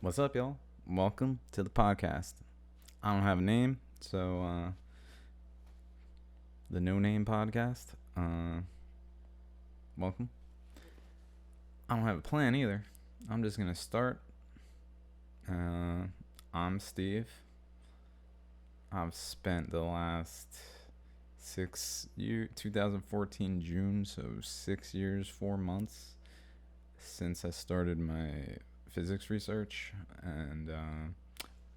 What's up, y'all? Welcome to the podcast. I don't have a name, so the No Name Podcast. Welcome. I don't have a plan either. I'm just gonna start. I'm Steve. I've spent the last 2014 June, so 6 years, 4 months since I started my physics research, and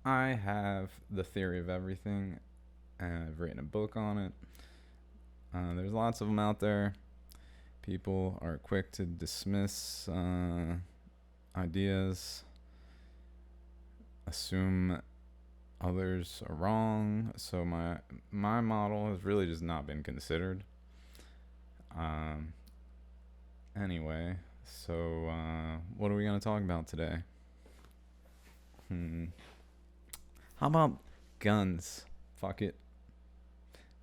I have the theory of everything, and I've written a book on it. There's lots of them out there. People are quick to dismiss ideas, assume others are wrong. So my model has really just not been considered. Anyway, so what are we gonna talk about today? How about guns? Fuck it.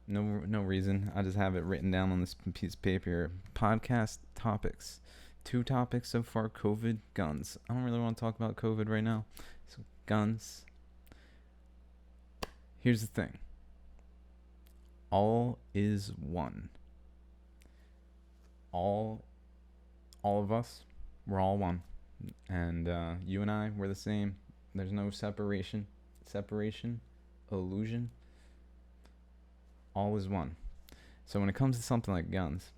No reason. I just have it written down on this piece of paper. Podcast topics. 2 topics so far: COVID, guns. I don't really want to talk about COVID right now. So guns. Here's the thing. All is one. All of us, we're all one. And you and I, we're the same. There's no separation, illusion. All is one. So when it comes to something like guns,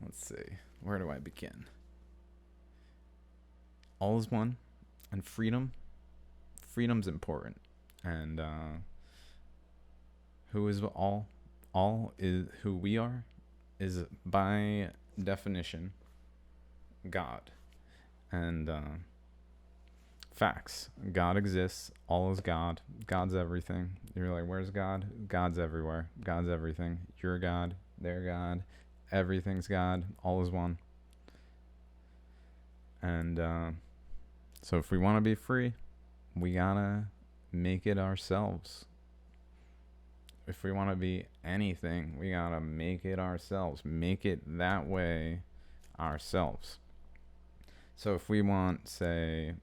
let's see, where do I begin? All is one, and freedom's important. And who is all is who we are, is by definition God. And facts. God exists. All is God. God's everything. You're like, where's God? God's everywhere. God's everything. You're God. They're God. Everything's God. All is one. And so if we want to be free, we gotta make it ourselves. If we want to be anything, we gotta make it ourselves. Make it that way ourselves. So if we want, say,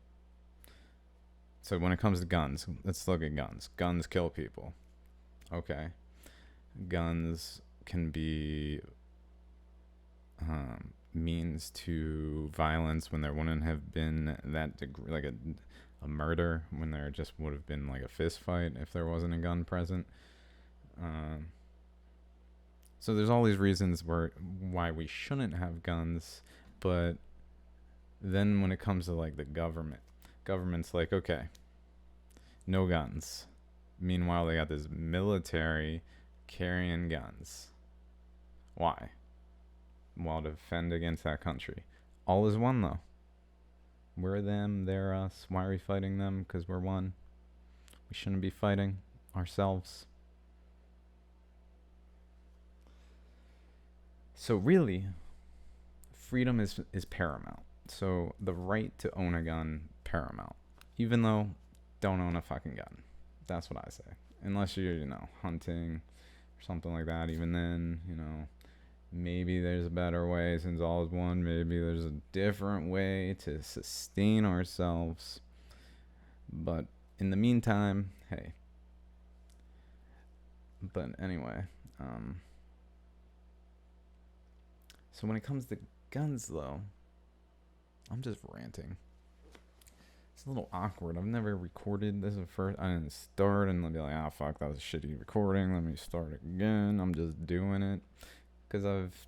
so when it comes to guns, let's look at guns. Guns kill people. Okay. Guns can be means to violence when there wouldn't have been that degree, like a murder, when there just would have been like a fist fight if there wasn't a gun present. So there's all these reasons why we shouldn't have guns, but then when it comes to like the government's like, okay, no guns. Meanwhile, they got this military carrying guns. Why? Well, to defend against that country. All is one, though. We're them, they're us. Why are we fighting them? Because we're one. We shouldn't be fighting ourselves. So really, freedom is paramount. So the right to own a gun, paramount. Even though, don't own a fucking gun. That's what I say. Unless you're, hunting or something like that. Even then, maybe there's a better way since all is one. Maybe there's a different way to sustain ourselves. But in the meantime, hey. But anyway, so when it comes to guns, though, I'm just ranting. It's a little awkward. I've never recorded this at first. I didn't start and then be like, fuck, that was a shitty recording. Let me start again. I'm just doing it because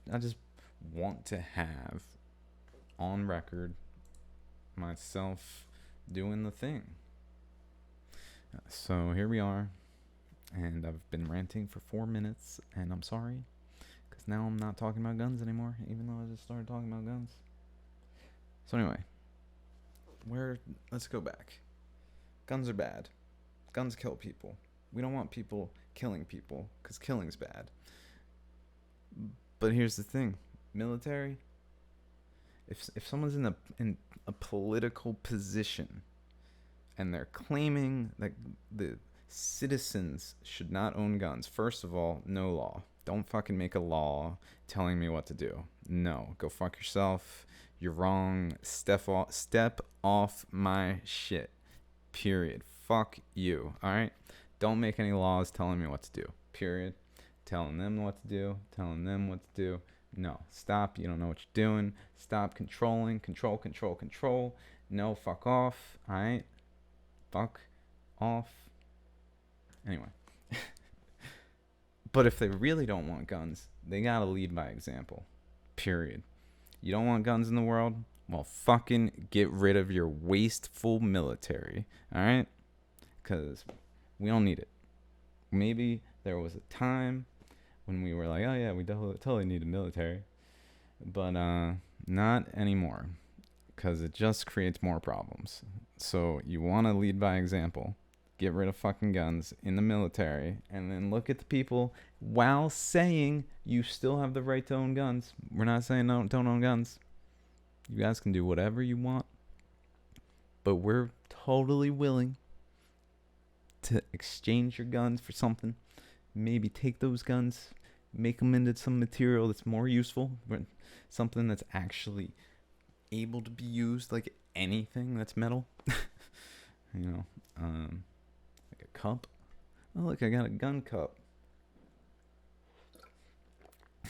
I just want to have on record myself doing the thing. So here we are, and I've been ranting for 4 minutes, and I'm sorry because now I'm not talking about guns anymore, even though I just started talking about guns. So anyway, let's go back. Guns are bad. Guns kill people. We don't want people killing people because killing's bad. But here's the thing, military. If someone's in a political position and they're claiming that the citizens should not own guns, first of all, no law. Don't fucking make a law telling me what to do. No, go fuck yourself. You're wrong. Step off my shit. Period. Fuck you. All right? Don't make any laws telling me what to do. Period. Telling them what to do. Telling them what to do. No. Stop. You don't know what you're doing. Stop controlling. Control. No, fuck off. All right? Fuck off. Anyway. But if they really don't want guns, they gotta lead by example. Period. You don't want guns in the world? Well, fucking get rid of your wasteful military. All right? Because we don't need it. Maybe there was a time when we were like, oh yeah, we totally need a military. But not anymore. Because it just creates more problems. So you want to lead by example. Get rid of fucking guns in the military, and then look at the people while saying you still have the right to own guns. We're not saying no, don't own guns. You guys can do whatever you want, but we're totally willing to exchange your guns for something. Maybe take those guns, make them into some material that's more useful, something that's actually able to be used, like anything that's metal. You know, like a cup. Oh, look, I got a gun cup.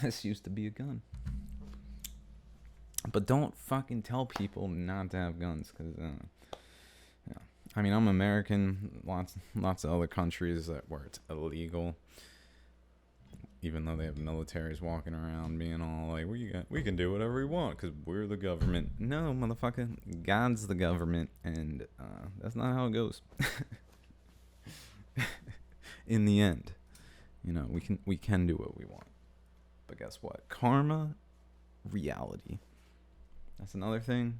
This used to be a gun. But don't fucking tell people not to have guns, because, yeah. I mean, I'm American. Lots of other countries where it's illegal, even though they have militaries walking around being all like, we can do whatever we want because we're the government. No, motherfucker, God's the government, and that's not how it goes. In the end, you know, we can do what we want, but guess what? Karma, reality. That's another thing.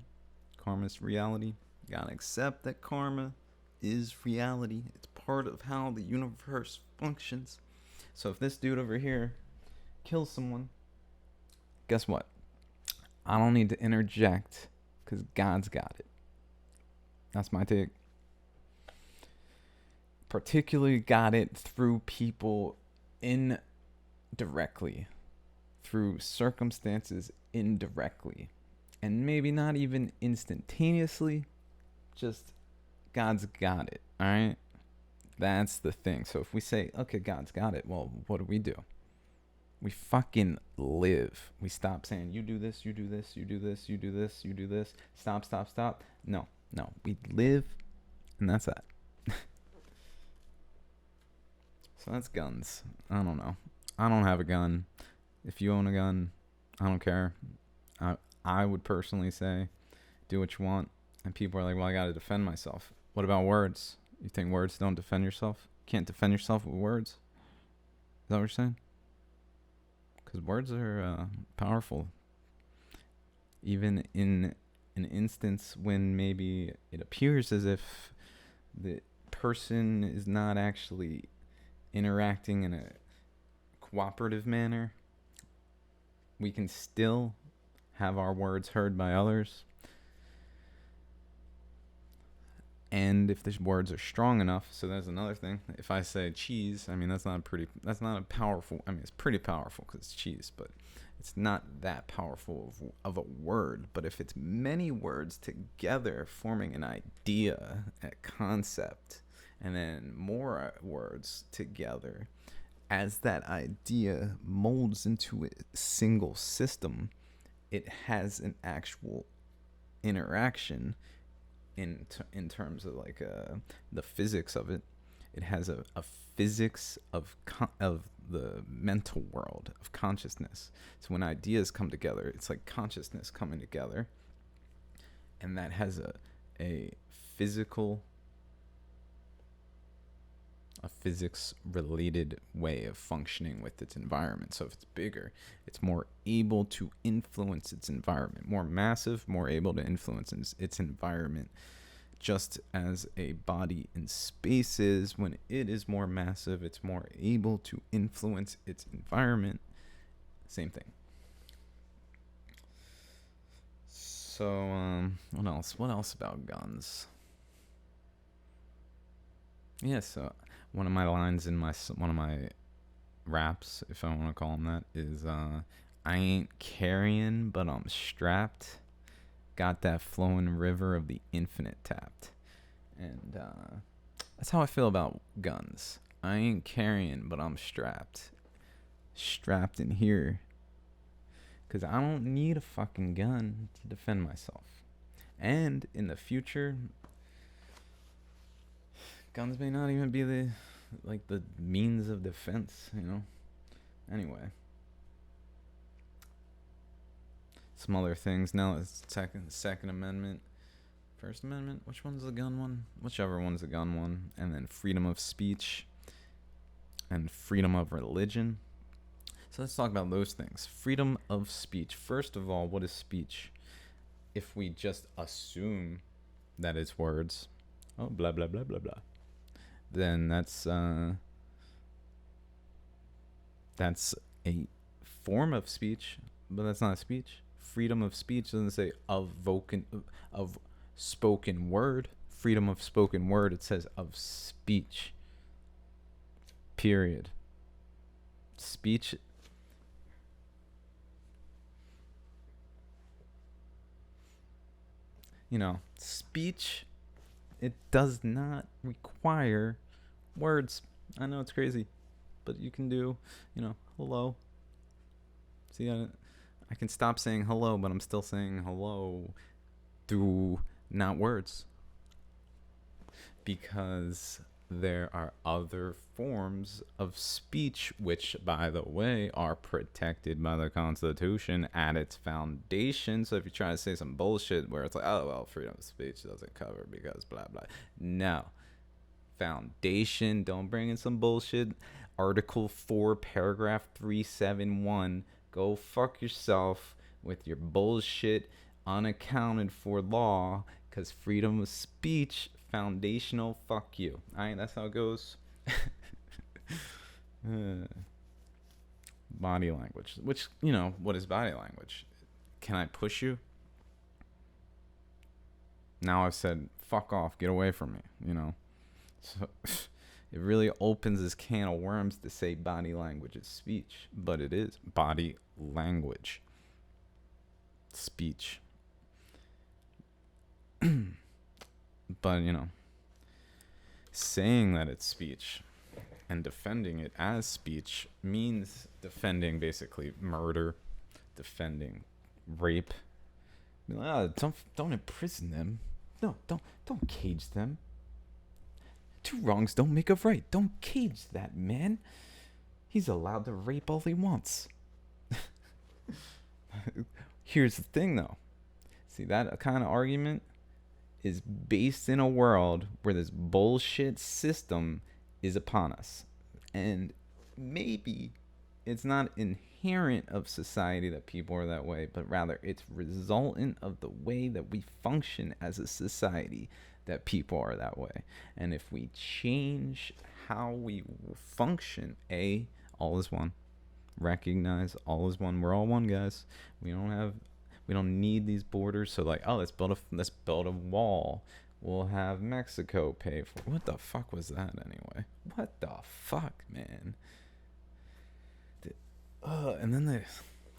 Karma's reality. You gotta accept that karma is reality. It's part of how the universe functions. So if this dude over here kills someone, guess what? I don't need to interject because God's got it. That's my take. Particularly got it through people indirectly, through circumstances indirectly, and maybe not even instantaneously, just God's got it, all right? That's the thing. So if we say, okay, God's got it, well, what do? We fucking live. We stop saying, you do this, you do this, you do this, you do this, you do this. Stop. No. We live, and that's that. So that's guns. I don't know. I don't have a gun. If you own a gun, I don't care. I would personally say, do what you want. And people are like, well, I got to defend myself. What about words? You think words don't defend yourself? Can't defend yourself with words? Is that what you're saying? Because words are powerful. Even in an instance when maybe it appears as if the person is not actually interacting in a cooperative manner, we can still have our words heard by others. And if the words are strong enough, so that's another thing. If I say cheese, I mean, that's not a powerful, I mean, it's pretty powerful because it's cheese, but it's not that powerful of a word. But if it's many words together forming an idea, a concept, and then more words together, as that idea molds into a single system, it has an actual interaction in terms of like the physics of it. It has a physics of the mental world of consciousness. So when ideas come together, it's like consciousness coming together, and that has a physics related way of functioning with its environment. So if it's bigger, it's more able to influence its environment. More massive, more able to influence its environment. Just as a body in space is, when it is more massive, it's more able to influence its environment. Same thing. So, what else? What else about guns? Yeah, so one of my lines in one of my raps, if I want to call them that, is I ain't carrying, but I'm strapped. Got that flowing river of the infinite tapped. And that's how I feel about guns. I ain't carrying, but I'm strapped. Strapped in here. Because I don't need a fucking gun to defend myself. And in the future, guns may not even be the means of defense, you know? Anyway. Some other things. Now it's Second Amendment. First Amendment? Which one's the gun one? Whichever one's the gun one. And then freedom of speech. And freedom of religion. So let's talk about those things. Freedom of speech. First of all, what is speech? If we just assume that it's words. Oh, blah, blah, blah, blah, blah. Then that's a form of speech, but that's not speech. Freedom of speech doesn't say of spoken word. Freedom of spoken word, it says of speech. Period. Speech. You know, speech, it does not require words. I know it's crazy, but you can do, hello. See, I can stop saying hello, but I'm still saying hello through not words. Because there are other forms of speech, which, by the way, are protected by the Constitution at its foundation. So if you try to say some bullshit where it's like, oh, well, freedom of speech doesn't cover because blah, blah. No. Foundation, don't bring in some bullshit. Article 4, paragraph 371. Go fuck yourself with your bullshit, unaccounted for law, because freedom of speech, foundational, fuck you. Alright, that's how it goes. Body language. Which, what is body language? Can I push you? Now I've said, fuck off, get away from me, So it really opens this can of worms to say body language is speech. But it is body language. Speech. But, saying that it's speech and defending it as speech means defending basically murder, defending rape. Don't imprison them. No, don't cage them. Two wrongs don't make a right. Don't cage that man. He's allowed to rape all he wants. Here's the thing, though. See, that kind of argument is based in a world where this bullshit system is upon us. And maybe it's not inherent of society that people are that way, but rather it's resultant of the way that we function as a society that people are that way. And if we change how we function, all is one. Recognize all is one. We're all one, guys. We don't need these borders. So let's build a wall. We'll have Mexico pay for. What the fuck was that anyway? What the fuck, man? And then the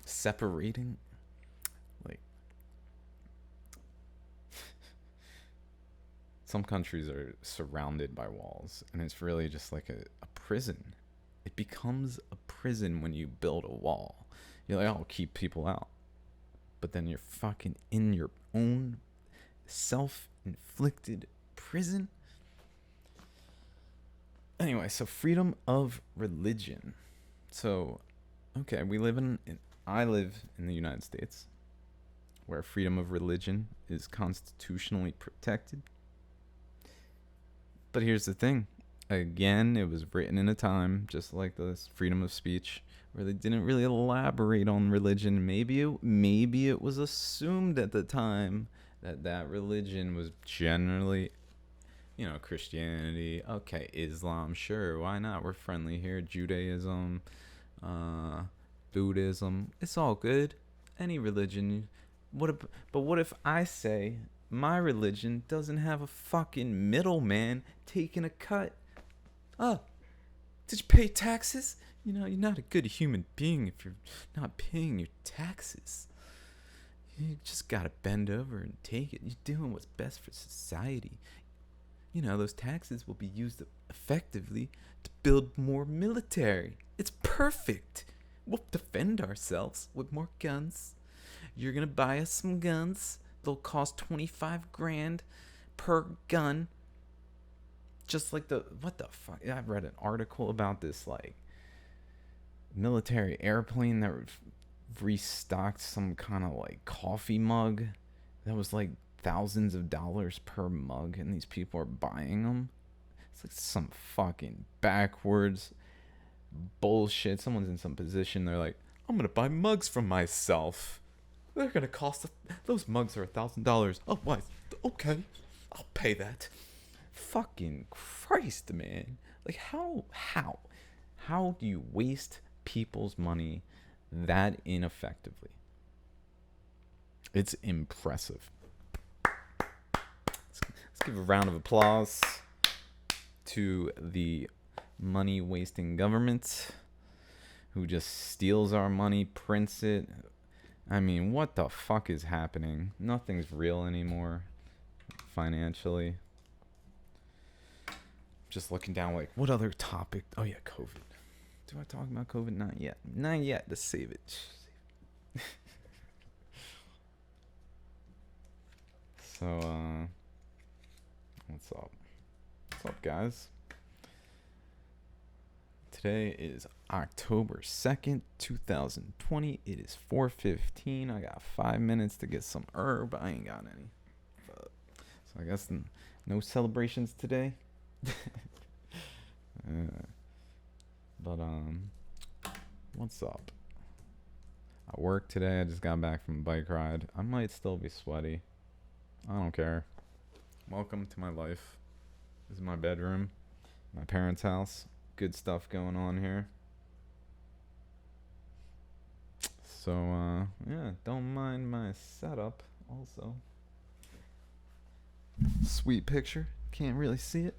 separating, some countries are surrounded by walls, and it's really just like a prison. It becomes a prison when you build a wall. You're like, oh, keep people out. But then you're fucking in your own self-inflicted prison. Anyway, so freedom of religion. So, okay, I live in the United States, where freedom of religion is constitutionally protected. But here's the thing. Again, it was written in a time, just like this freedom of speech, where they didn't really elaborate on religion. Maybe it was assumed at the time that religion was generally, Christianity. Okay, Islam, sure, why not? We're friendly here. Judaism, Buddhism, it's all good. Any religion. But what if I say my religion doesn't have a fucking middleman taking a cut? Oh, did you pay taxes? You know, you're not a good human being if you're not paying your taxes. You just gotta bend over and take it. You're doing what's best for society. You know, those taxes will be used effectively to build more military. It's perfect. We'll defend ourselves with more guns. You're gonna buy us some guns. They'll cost 25 grand per gun. Just like what the fuck? I read an article about this, like, military airplane that restocked some kind of like coffee mug that was like thousands of dollars per mug, and these people are buying them. It's like some fucking backwards bullshit. Someone's in some position, they're like, I'm gonna buy mugs for myself. They're gonna cost those mugs are $1,000. Oh, why? Okay, I'll pay that. Fucking Christ, man. Like, how do you waste people's money that ineffectively? It's impressive. Let's give a round of applause to the money wasting government who just steals our money, prints it. I mean, what the fuck is happening? Nothing's real anymore financially. Just looking down, like, what other topic? Oh yeah, COVID. Do I talk about COVID? Not yet. Not yet. Let's save it. So, what's up? What's up, guys? Today is October 2nd, 2020. It is 4:15. I got 5 minutes to get some herb. I ain't got any. So I guess no celebrations today. But what's up? I work today. I just got back from a bike ride. I might still be sweaty. I don't care. Welcome to my life. This is my bedroom, my parents' house. Good stuff going on here. So yeah, don't mind my setup. Also, sweet picture. Can't really see it.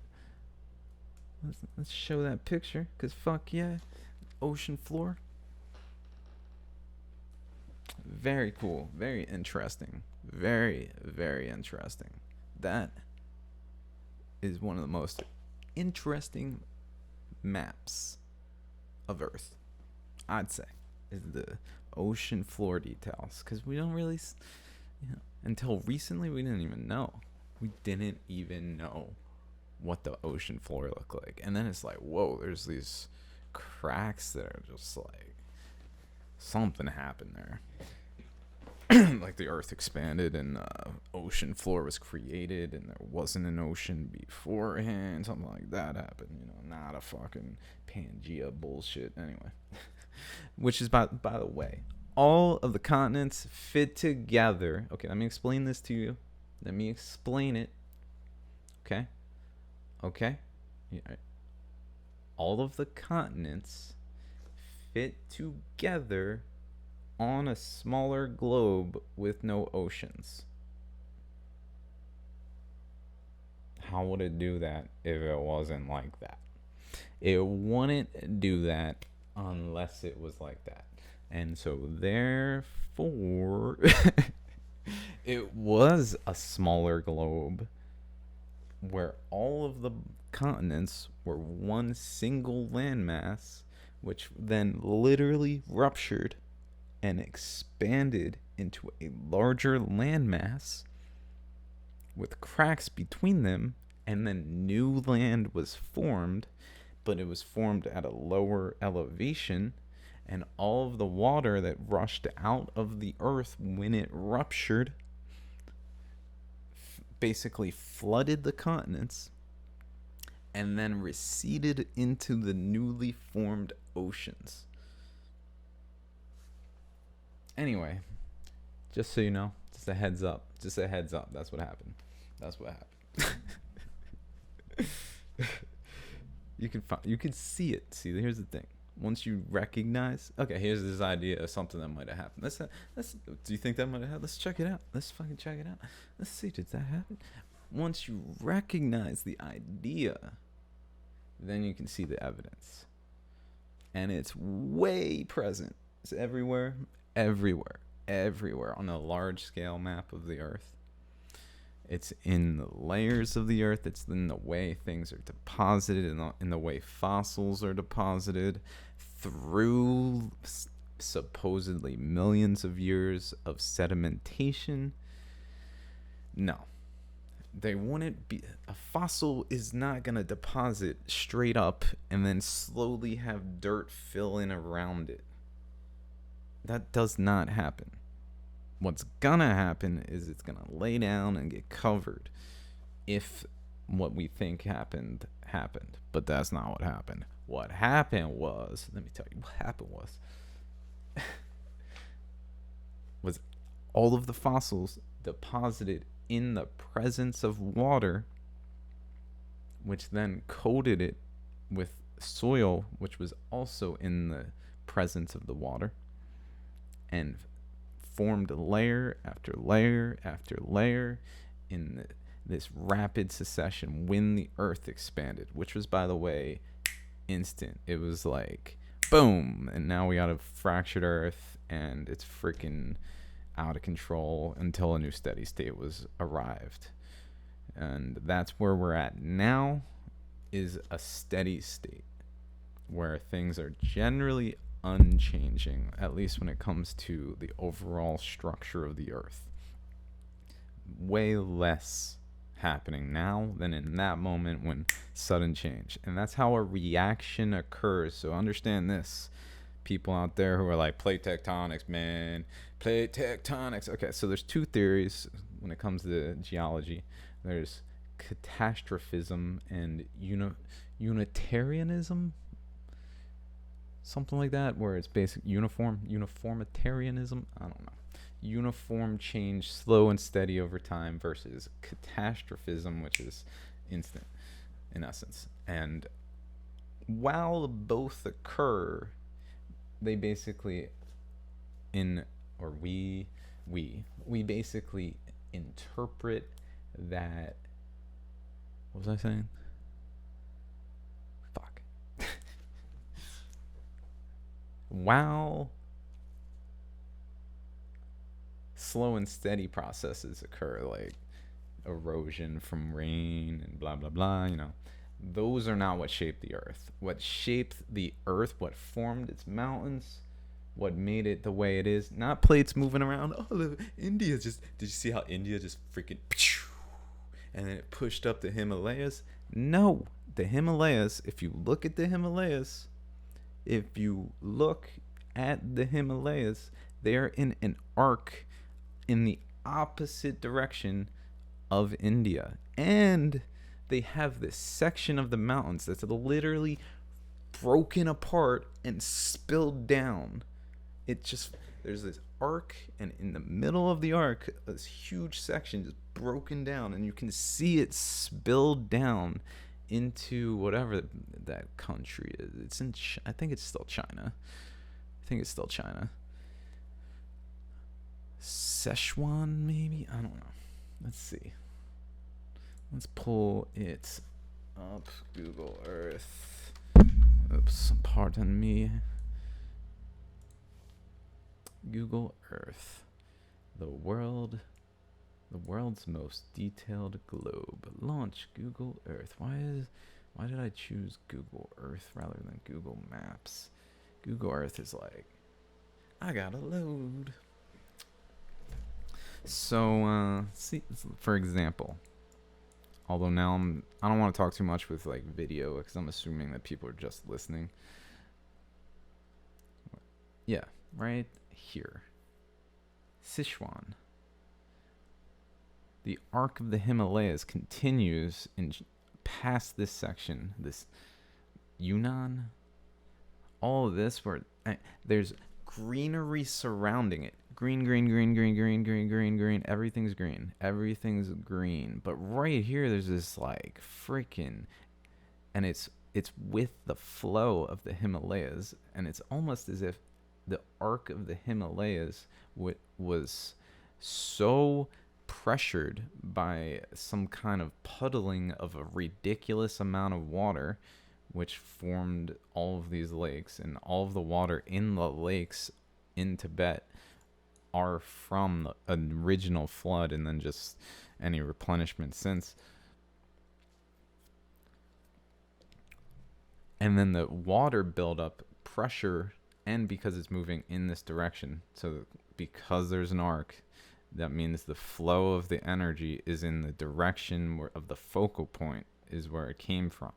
Let's show that picture, cause fuck yeah, ocean floor. Very cool, very interesting, very interesting. That is one of the most interesting maps of Earth, I'd say, is the ocean floor details, cause we don't really, until recently we didn't even know. We didn't even know what the ocean floor looked like, and then it's like, whoa, there's these cracks that are just like something happened there. Like the earth expanded and ocean floor was created and there wasn't an ocean beforehand, something like that happened, not a fucking Pangea bullshit. Anyway, which is by the way, all of the continents fit together. Okay, let me explain this to you. Let me explain it. Okay? Yeah. All of the continents fit together on a smaller globe with no oceans. How would it do that if it wasn't like that? It wouldn't do that unless it was like that. And so therefore it was a smaller globe where all of the continents were one single landmass, which then literally ruptured and expanded into a larger landmass with cracks between them, and then new land was formed, but it was formed at a lower elevation, and all of the water that rushed out of the earth when it ruptured basically flooded the continents and then receded into the newly formed oceans. Anyway, just so you know, just a heads up. That's what happened. You can see it. See, here's the thing. Once you recognize, okay, here's this idea of something that might have happened. Let's. Do you think that might have happened? Let's check it out. Let's fucking check it out. Let's see, did that happen? Once you recognize the idea, then you can see the evidence. and it's way present. It's everywhere, everywhere, everywhere on a large scale map of the Earth. It's in the layers of the Earth. It's in the way things are deposited, in the way fossils are deposited through supposedly millions of years of sedimentation. No, they wouldn't be. A fossil is not going to deposit straight up and then slowly have dirt fill in around it. That does not happen. What's gonna happen is it's gonna lay down and get covered if what we think happened. But that's not what happened. What happened was, let me tell you what happened was all of the fossils deposited in the presence of water, which then coated it with soil, which was also in the presence of the water, and formed layer after layer after layer in this rapid succession when the Earth expanded, which was, by the way, instant. It was like, boom, and now we got a fractured Earth, and it's freaking out of control until a new steady state was arrived. And that's where we're at now, is a steady state where things are generally unchanging, at least when it comes to the overall structure of the Earth. Way less happening now than in that moment when sudden change. And that's how a reaction occurs. So understand this, people out there who are like, plate tectonics, man, plate tectonics. Okay, so there's two theories when it comes to geology. There's catastrophism and Unitarianism, something like that, where it's basic uniformitarianism. I don't know. Uniform change, slow and steady over time, versus catastrophism, which is instant in essence. And while both occur, they basically we basically interpret that. What was I saying? Fuck. While slow and steady processes occur, like erosion from rain and blah blah blah, those are not what shaped the Earth. What shaped the Earth, what formed its mountains, what made it the way it is, not plates moving around. Oh, look, India just, did you see how India just freaking, and then it pushed up the Himalayas? No, the Himalayas, if you look at the Himalayas, they are in an arc in the opposite direction of India. And they have this section of the mountains that's literally broken apart and spilled down. There's this arc, and in the middle of the arc, this huge section just broken down, and you can see it spilled down into whatever that country is. I think it's still China. Szechuan, maybe? I don't know. Let's see. Let's pull it up. Google Earth. Oops, pardon me. Google Earth. The world's most detailed globe. Launch Google Earth. Why did I choose Google Earth rather than Google Maps? Google Earth is like, I gotta load. So, see, for example, although now I don't want to talk too much with like video because I'm assuming that people are just listening. Yeah, right here. Sichuan. The arc of the Himalayas continues past this section, this Yunnan. All of this where there's greenery surrounding it. Green. Everything's green. But right here, there's this like freaking, and it's with the flow of the Himalayas, and it's almost as if the arc of the Himalayas was so pressured by some kind of puddling of a ridiculous amount of water, which formed all of these lakes, and all of the water in the lakes in Tibet are from the original flood and then just any replenishment since. And then the water buildup pressure, and because it's moving in this direction, so because there's an arc, that means the flow of the energy is in the direction of the focal point is where it came from.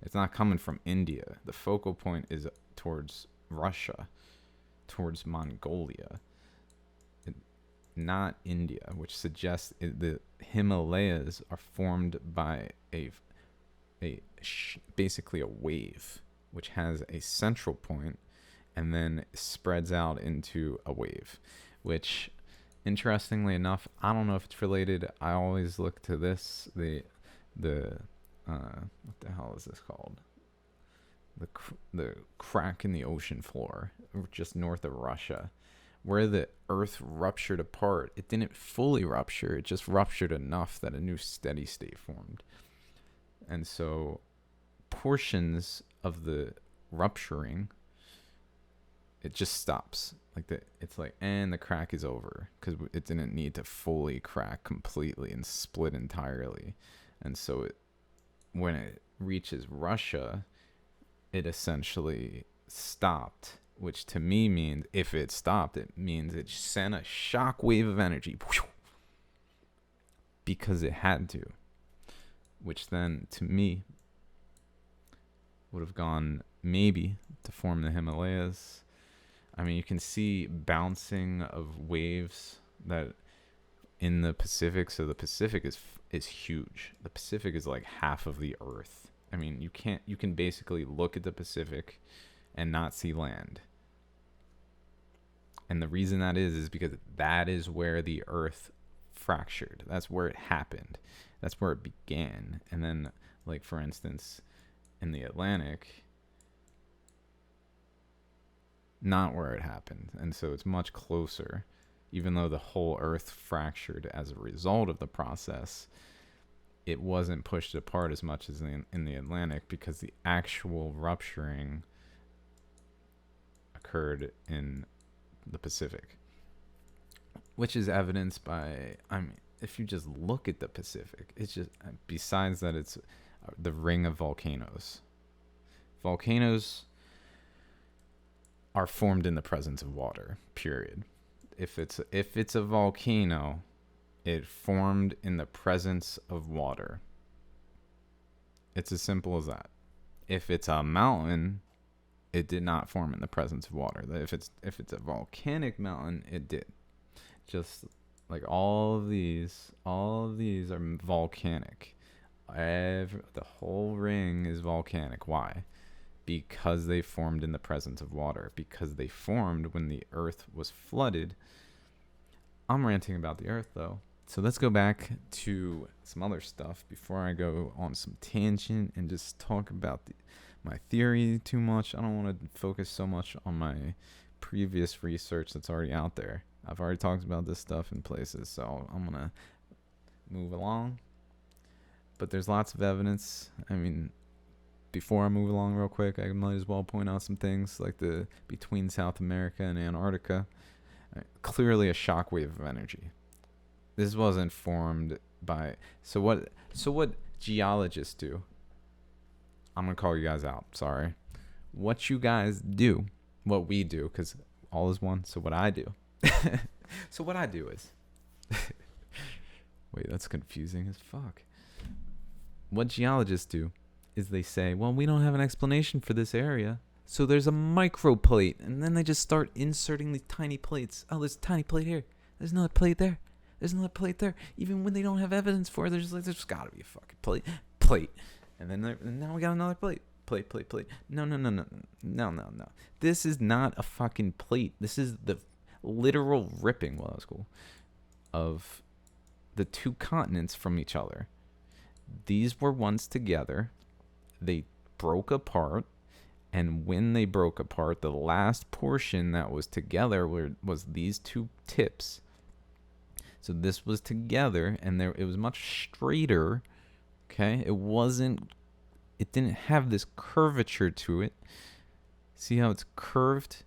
It's not coming from India. The focal point is towards Russia, towards Mongolia, not India, which suggests the Himalayas are formed by basically a wave, which has a central point and then spreads out into a wave, which, interestingly enough, I don't know if it's related. I always look to this, the what the hell is this called? The crack in the ocean floor, just north of Russia, where the earth ruptured apart. It didn't fully rupture. It just ruptured enough that a new steady state formed. And so portions of the rupturing, it just stops. It's like, and the crack is over, because it didn't need to fully crack completely and split entirely. And so when it reaches Russia, it essentially stopped, which to me means, if it stopped, it means it sent a shock wave of energy because it had to, which then to me would have gone maybe to form the Himalayas. I mean, you can see bouncing of waves that in the Pacific. So the Pacific is huge. The Pacific is like half of the earth. I mean, you can basically look at the Pacific and not see land. And the reason that is because that is where the earth fractured. That's where it happened. That's where it began. And then, like, for instance, in the Atlantic, not where it happened. And so it's much closer, even though the whole earth fractured as a result of the process. It wasn't pushed apart as much as in the Atlantic, because the actual rupturing occurred in the Pacific, which is evidenced by, I mean, if you just look at the Pacific, it's just, besides that, it's the ring of volcanoes. Volcanoes are formed in the presence of water, period. If it's a volcano, it formed in the presence of water. It's as simple as that. If it's a mountain, it did not form in the presence of water. If it's a volcanic mountain, it did. Just like all of these are volcanic. The whole ring is volcanic. Why? Because they formed in the presence of water. Because they formed when the earth was flooded. I'm ranting about the earth, though. So let's go back to some other stuff before I go on some tangent and just talk about my theory too much. I don't want to focus so much on my previous research that's already out there. I've already talked about this stuff in places, so I'm going to move along. But there's lots of evidence. I mean, before I move along real quick, I might as well point out some things like between South America and Antarctica. Clearly a shockwave of energy. This wasn't formed by... So what geologists do... I'm going to call you guys out. Sorry. What you guys do, what we do, because all is one. So what I do. So what I do is... Wait, that's confusing as fuck. What geologists do is they say, well, we don't have an explanation for this area. So there's a microplate. And then they just start inserting these tiny plates. Oh, there's a tiny plate here. There's another plate there. There's another plate there. Even when they don't have evidence for it, they're just like, there's got to be a fucking plate. And then now we got another plate. Plate. No. This is not a fucking plate. This is the literal ripping, well, that was cool, of the two continents from each other. These were once together. They broke apart. And when they broke apart, the last portion that was together was these two tips. So this was together, and it was much straighter. Okay, it wasn't it didn't have this curvature to it. See how it's curved?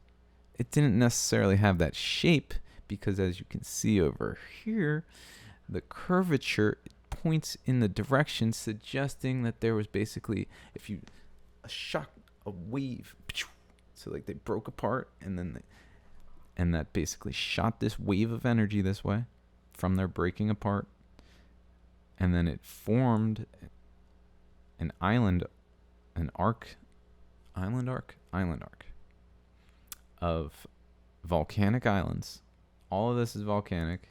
It didn't necessarily have that shape because, as you can see over here, the curvature points in the direction suggesting that there was basically, if you shot a wave, so like they broke apart and that basically shot this wave of energy this way from their breaking apart, and then it formed an island arc of volcanic islands. All of this is volcanic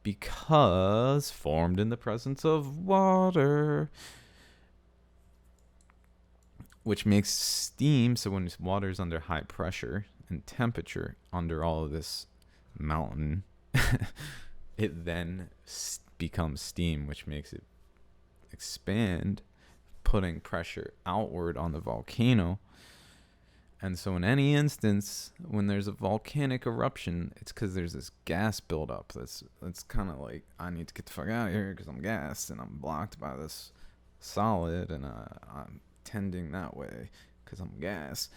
because formed in the presence of water, which makes steam. So when water's under high pressure and temperature under all of this mountain, it then becomes steam, which makes it expand, putting pressure outward on the volcano. And so in any instance, when there's a volcanic eruption, it's because there's this gas buildup. That's kind of like, I need to get the fuck out of here because I'm gassed and I'm blocked by this solid, and I'm tending that way because I'm gas,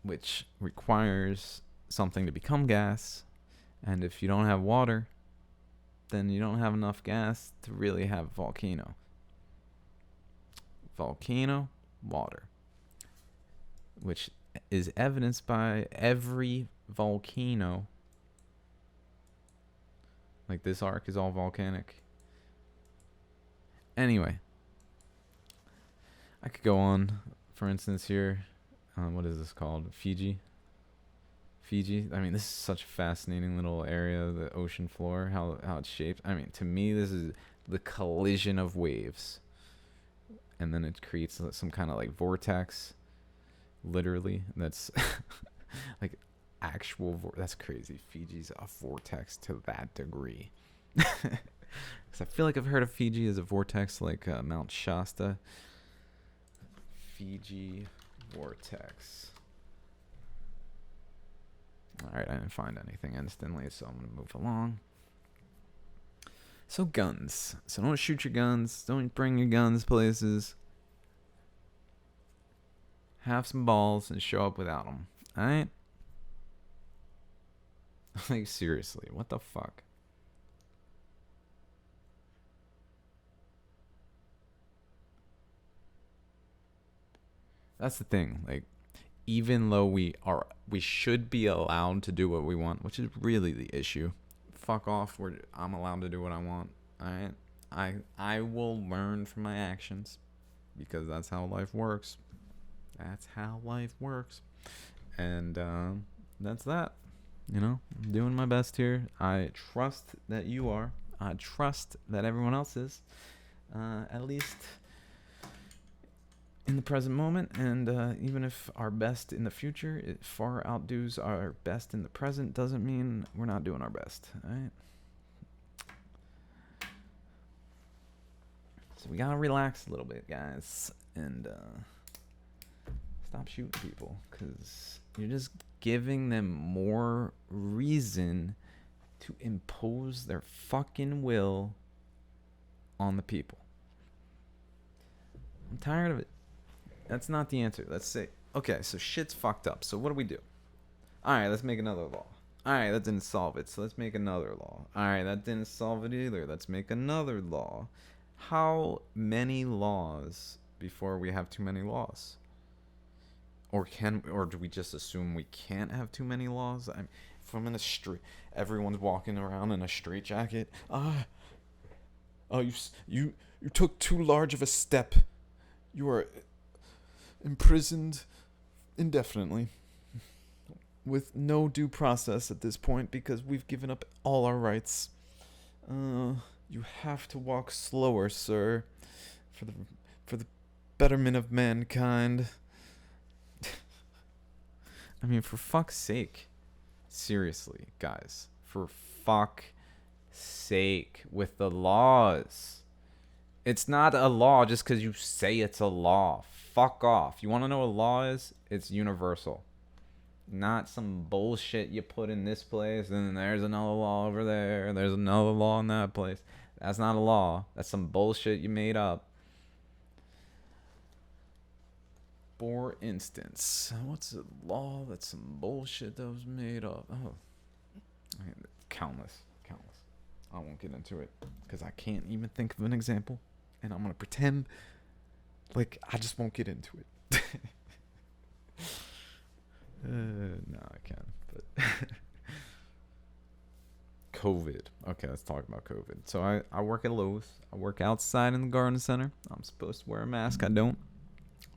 which requires something to become gas. And if you don't have water, then you don't have enough gas to really have volcano. Volcano, water, which is evidenced by every volcano. Like this arc is all volcanic. Anyway, I could go on. For instance, here, what is this called? Fiji. I mean, this is such a fascinating little area, the ocean floor, how it's shaped. I mean, to me, this is the collision of waves. And then it creates some kind of like vortex. Literally, that's like actual. That's crazy. Fiji's a vortex to that degree. Because I feel like I've heard of Fiji as a vortex, like Mount Shasta. Fiji vortex. All right, I didn't find anything instantly, so I'm gonna move along. So guns. So don't shoot your guns. Don't bring your guns places. Have some balls and show up without them. Alright? Like, seriously, what the fuck? That's the thing. Like, even though we should be allowed to do what we want, which is really the issue. Fuck off. I'm allowed to do what I want. Alright? I will learn from my actions because that's how life works. That's how life works. And that's that. You know, I'm doing my best here. I trust that you are. I trust that everyone else is. At least in the present moment. And even if our best in the future it far outdoes our best in the present, doesn't mean we're not doing our best. All right? So we gotta relax a little bit, guys. And stop shooting people, because you're just giving them more reason to impose their fucking will on the people. I'm tired of it. That's not the answer. Let's say, okay, so shit's fucked up. So what do? Alright, let's make another law. Alright, that didn't solve it, so let's make another law. Alright, that didn't solve it either. Let's make another law. How many laws before we have too many laws? Or do we just assume we can't have too many laws? If I'm in a street, everyone's walking around in a straitjacket. You took too large of a step. You are imprisoned indefinitely with no due process at this point because we've given up all our rights. You have to walk slower, sir, for the betterment of mankind. I mean, for fuck's sake. Seriously, guys. For fuck's sake with the laws. It's not a law just because you say it's a law. Fuck off. You want to know what a law is? It's universal. Not some bullshit you put in this place and then there's another law over there. There's another law in that place. That's not a law. That's some bullshit you made up. For instance, what's a law that's some bullshit that was made up? Oh, I mean, countless. I won't get into it because I can't even think of an example, and I'm gonna pretend like I just won't get into it. No, I can. But COVID. Okay, let's talk about COVID. So I work at Lowe's. I work outside in the garden center. I'm supposed to wear a mask. I don't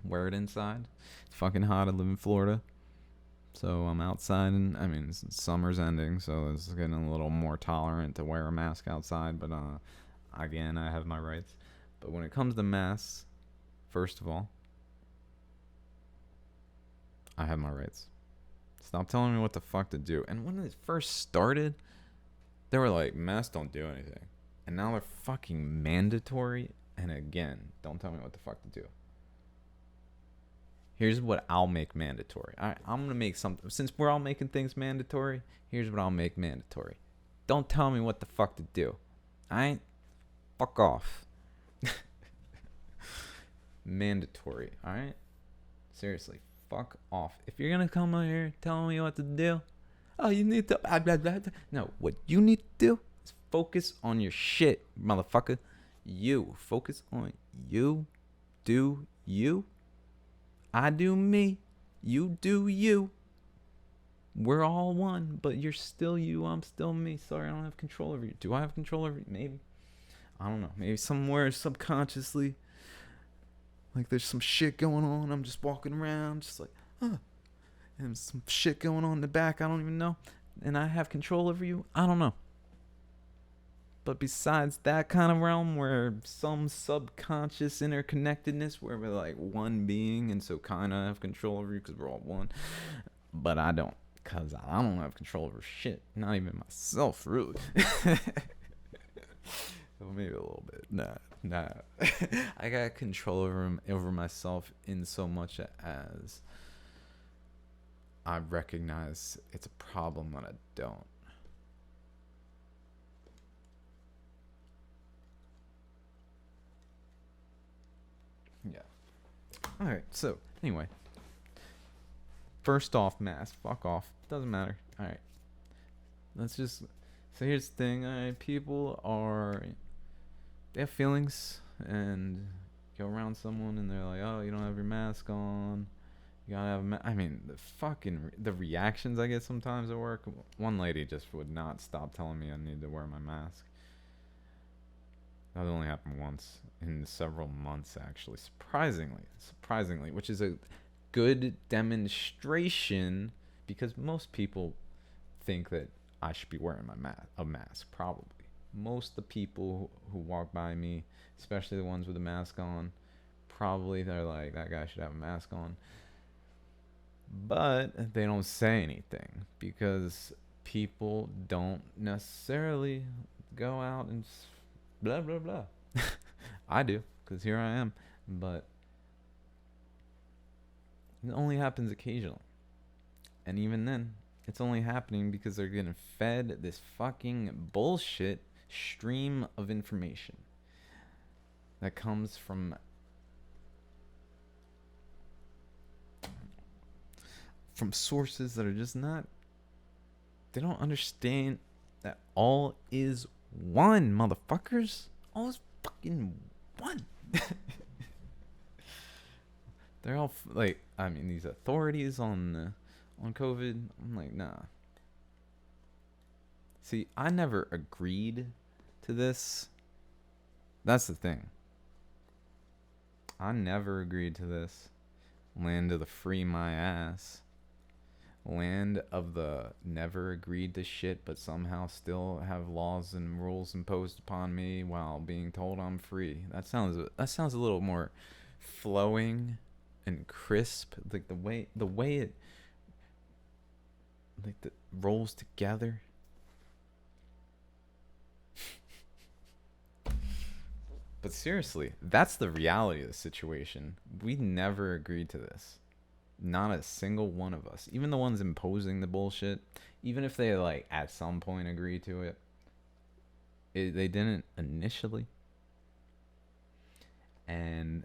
wear it inside. It's fucking hot. I live in Florida. So I'm outside, and I mean, summer's ending, so it's getting a little more tolerant to wear a mask outside. But again, I have my rights. But when it comes to masks, first of all, I have my rights. Stop telling me what the fuck to do. And when it first started, they were like, masks don't do anything. And now they're fucking mandatory. And again, don't tell me what the fuck to do. Here's what I'll make mandatory. I'm going to make something. Since we're all making things mandatory, here's what I'll make mandatory. Don't tell me what the fuck to do. Alright? Fuck off. Mandatory. Alright? Seriously. Fuck off. If you're going to come over here telling me what to do, oh, you need to... Blah, blah, blah. No, what you need to do is focus on your shit, motherfucker. You. Focus on you. Do you. I do me. You do you. We're all one, but you're still you. I'm still me. Sorry, I don't have control over you. Do I have control over you? Maybe. I don't know. Maybe somewhere subconsciously, like there's some shit going on. I'm just walking around, just like, and some shit going on in the back. I don't even know. And I have control over you. I don't know. But besides that kind of realm where some subconscious interconnectedness where we're like one being and so kind of have control over you because we're all one. But I don't, because I don't have control over shit. Not even myself, really. Well, maybe a little bit. Nah. I got control over myself in so much as I recognize it's a problem when I don't. Yeah. Alright, so, anyway. First off, mask. Fuck off. Doesn't matter. Alright. Let's just... So here's the thing. Alright, people are... They have feelings. And go around someone and they're like, oh, you don't have your mask on. You gotta have a mask. I mean, the reactions I get sometimes at work. One lady just would not stop telling me I need to wear my mask. That only happened once in several months, actually. Surprisingly, which is a good demonstration because most people think that I should be wearing a mask, probably. Most of the people who walk by me, especially the ones with a mask on, probably they're like, that guy should have a mask on. But they don't say anything because people don't necessarily go out and blah blah blah. I do, because here I am, but it only happens occasionally, and even then it's only happening because they're getting fed this fucking bullshit stream of information that comes from sources that are just not, they don't understand that all is one, motherfuckers. All is fucking one. They're all like, I mean, these authorities on COVID. I'm like, nah. See, I never agreed to this. That's the thing. I never agreed to this. Land of the free my ass. Land of the never agreed to shit but somehow still have laws and rules imposed upon me while being told I'm free. That sounds a little more flowing and crisp, like the way it like the rolls together. But seriously, that's the reality of the situation. We never agreed to this. Not a single one of us. Even the ones imposing the bullshit, even if they like at some point agree to it, they didn't initially. And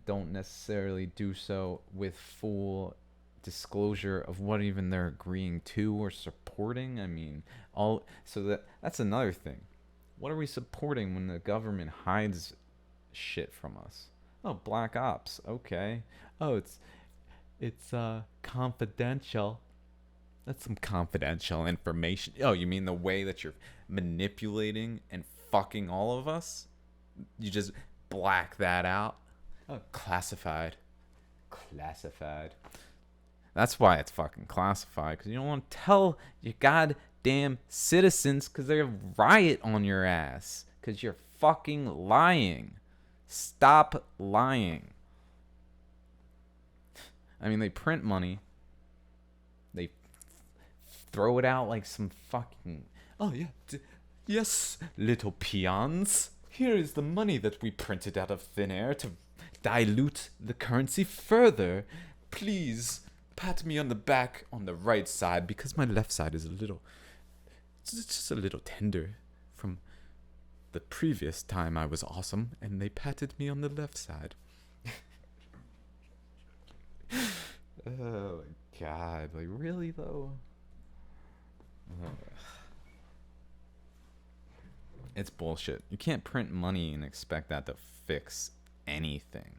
don't necessarily do so with full disclosure of what even they're agreeing to or supporting. I mean, all so that's another thing. What are we supporting when the government hides shit from us? Oh, black ops. Okay. Oh, it's confidential. That's some confidential information. Oh, you mean the way that you're manipulating and fucking all of us? You just black that out? Oh, classified. Classified. That's why it's fucking classified, because you don't want to tell your goddamn citizens because they riot on your ass because you're fucking lying. Stop lying. I mean, they print money. They throw it out like some fucking... Oh, yeah. Yes, little peons. Here is the money that we printed out of thin air to dilute the currency further. Please pat me on the back on the right side because my left side is it's just a little tender from the previous time I was awesome, and they patted me on the left side. Oh my god, like really though? It's bullshit. You can't print money and expect that to fix anything.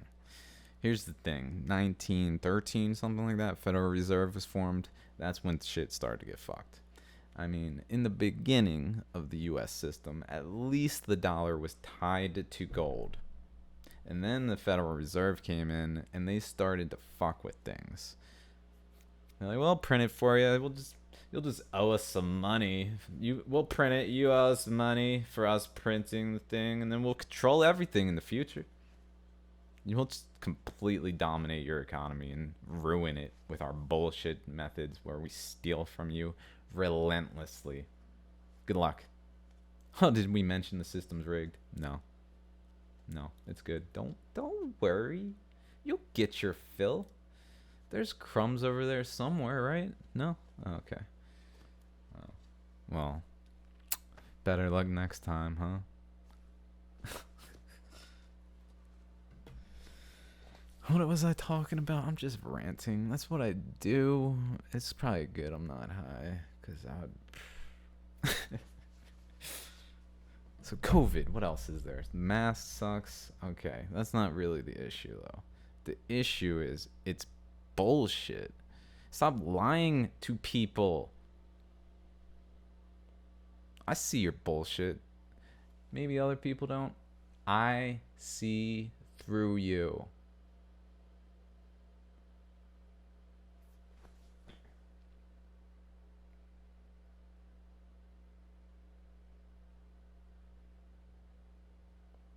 Here's the thing. 1913, something like that, Federal Reserve was formed. That's when shit started to get fucked. I mean, in the beginning of the US system, at least the dollar was tied to gold. And then the Federal Reserve came in and they started to fuck with things. They're like, "We'll print it for you. You'll just owe us some money. We'll print it. You owe us money for us printing the thing, and then we'll control everything in the future. You'll just completely dominate your economy and ruin it with our bullshit methods where we steal from you relentlessly. Good luck." Oh, did we mention the system's rigged? No, it's good. Don't worry. You'll get your fill. There's crumbs over there somewhere, right? No? Oh, okay. Oh, well, better luck next time, huh? What was I talking about? I'm just ranting. That's what I do. It's probably good I'm not high, because I would... So COVID, what else is there? Mask sucks. Okay, that's not really the issue, though. The issue is it's bullshit. Stop lying to people. I see your bullshit. Maybe other people don't. I see through you.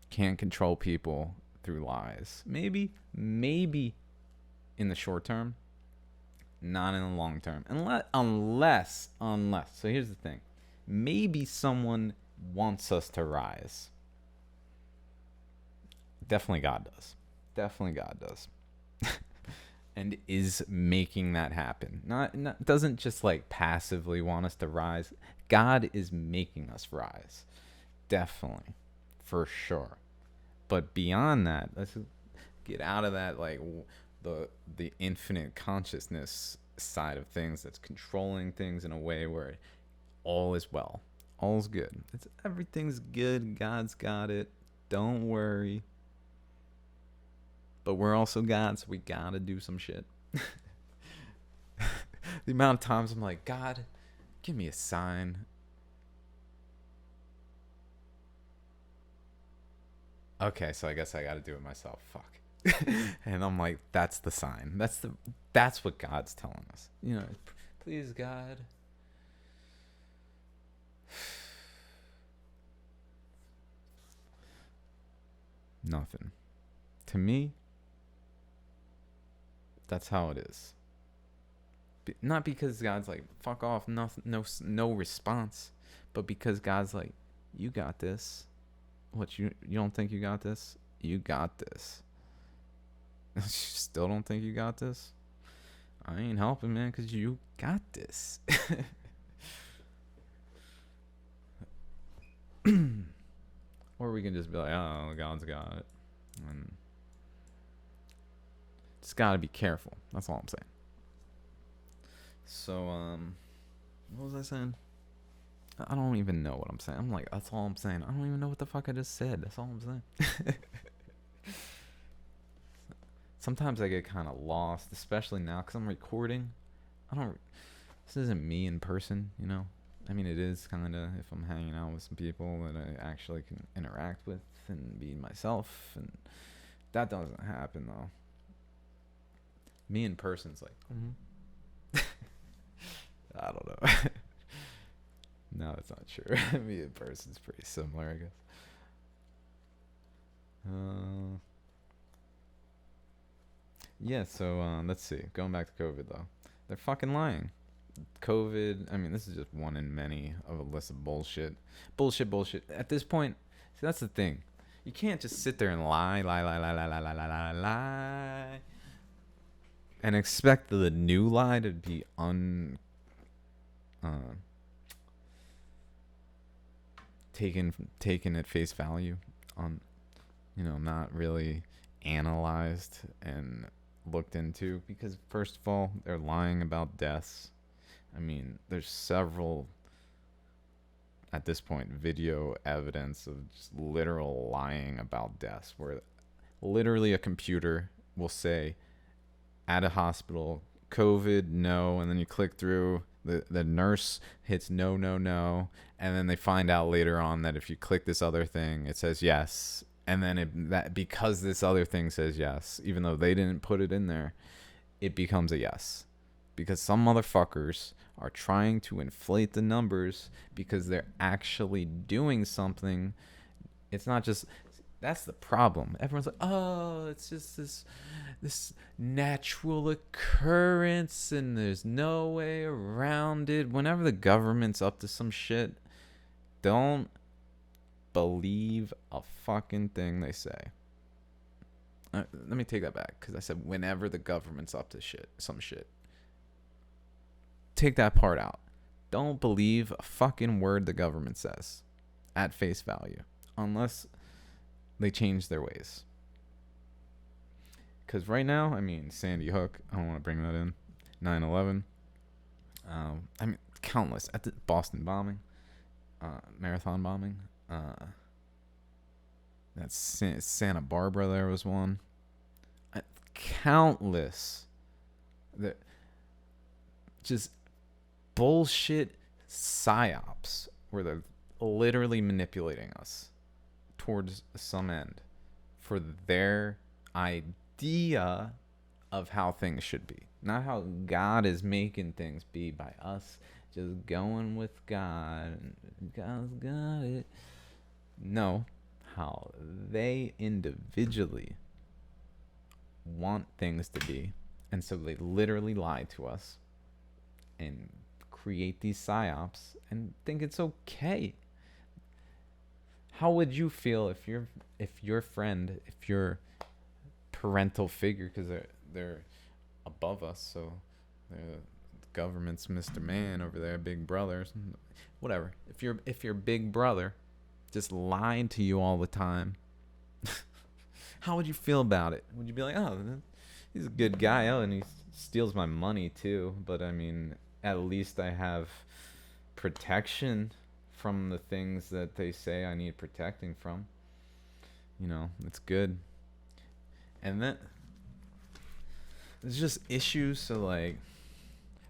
Can't control people through lies. Maybe in the short term, not in the long term. Unless. So here's the thing. Maybe someone wants us to rise. Definitely God does. And is making that happen. Not doesn't just like passively want us to rise. God is making us rise. Definitely. For sure. But beyond that, let's get out of that, like the infinite consciousness side of things that's controlling things in a way where all is well, all's good. Everything's good. God's got it. Don't worry. But we're also God, so we gotta do some shit. The amount of times I'm like, God, give me a sign. Okay, so I guess I gotta do it myself. Fuck. And I'm like, that's the sign. That's what God's telling us. You know, please God. Nothing. To me, that's how it is. Not because God's like, fuck off, nothing, no response, but because God's like, you got this. What, you don't think you got this? You got this. You still don't think you got this? I ain't helping, man, because you got this. Or we can just be like, oh, God's got it. And Just gotta be careful. That's all I'm saying. So, what was I saying? I don't even know what I'm saying. I'm like, that's all I'm saying. I don't even know what the fuck I just said. That's all I'm saying. Sometimes I get kind of lost, especially now because I'm recording. This isn't me in person, you know? I mean, it is kind of if I'm hanging out with some people that I actually can interact with and be myself. And that doesn't happen, though. Me in person's like, I don't know. No, that's not true. Me in person's pretty similar, I guess. Yeah, so let's see. Going back to COVID, though. They're fucking lying. COVID, I mean, this is just one in many of a list of bullshit. Bullshit. At this point, see, that's the thing. You can't just sit there and lie, and expect the new lie to be taken at face value, not really analyzed and looked into, because first of all, they're lying about deaths. I mean, there's several at this point video evidence of just literal lying about deaths, where literally a computer will say at a hospital, COVID, no, and then you click through, the nurse hits no, and then they find out later on that if you click this other thing, it says yes, and then because this other thing says yes, even though they didn't put it in there, it becomes a yes. Because some motherfuckers are trying to inflate the numbers because they're actually doing something. It's not just... That's the problem. Everyone's like, oh, it's just this natural occurrence and there's no way around it. Whenever the government's up to some shit, don't believe a fucking thing they say. Let me take that back, because I said whenever the government's up to some shit. Take that part out. Don't believe a fucking word the government says at face value, unless they change their ways. Because right now, I mean, Sandy Hook, I don't want to bring that in. 9/11. I mean, countless. At the Boston bombing, marathon bombing. That's Santa Barbara. There was one. Countless. Just bullshit psyops where they're literally manipulating us towards some end for their idea of how things should be. Not how God is making things be by us just going with God and God's got it. No, how they individually want things to be. And so they literally lie to us and create these psyops and think it's okay. How would you feel if your friend, if your parental figure, because they're above us, so the government's Mr. Man over there, big brothers, whatever. If your big brother just lied to you all the time, how would you feel about it? Would you be like, oh, he's a good guy, oh, and he steals my money too, but I mean, at least I have protection from the things that they say I need protecting from. It's good. And then there's just issues. So like,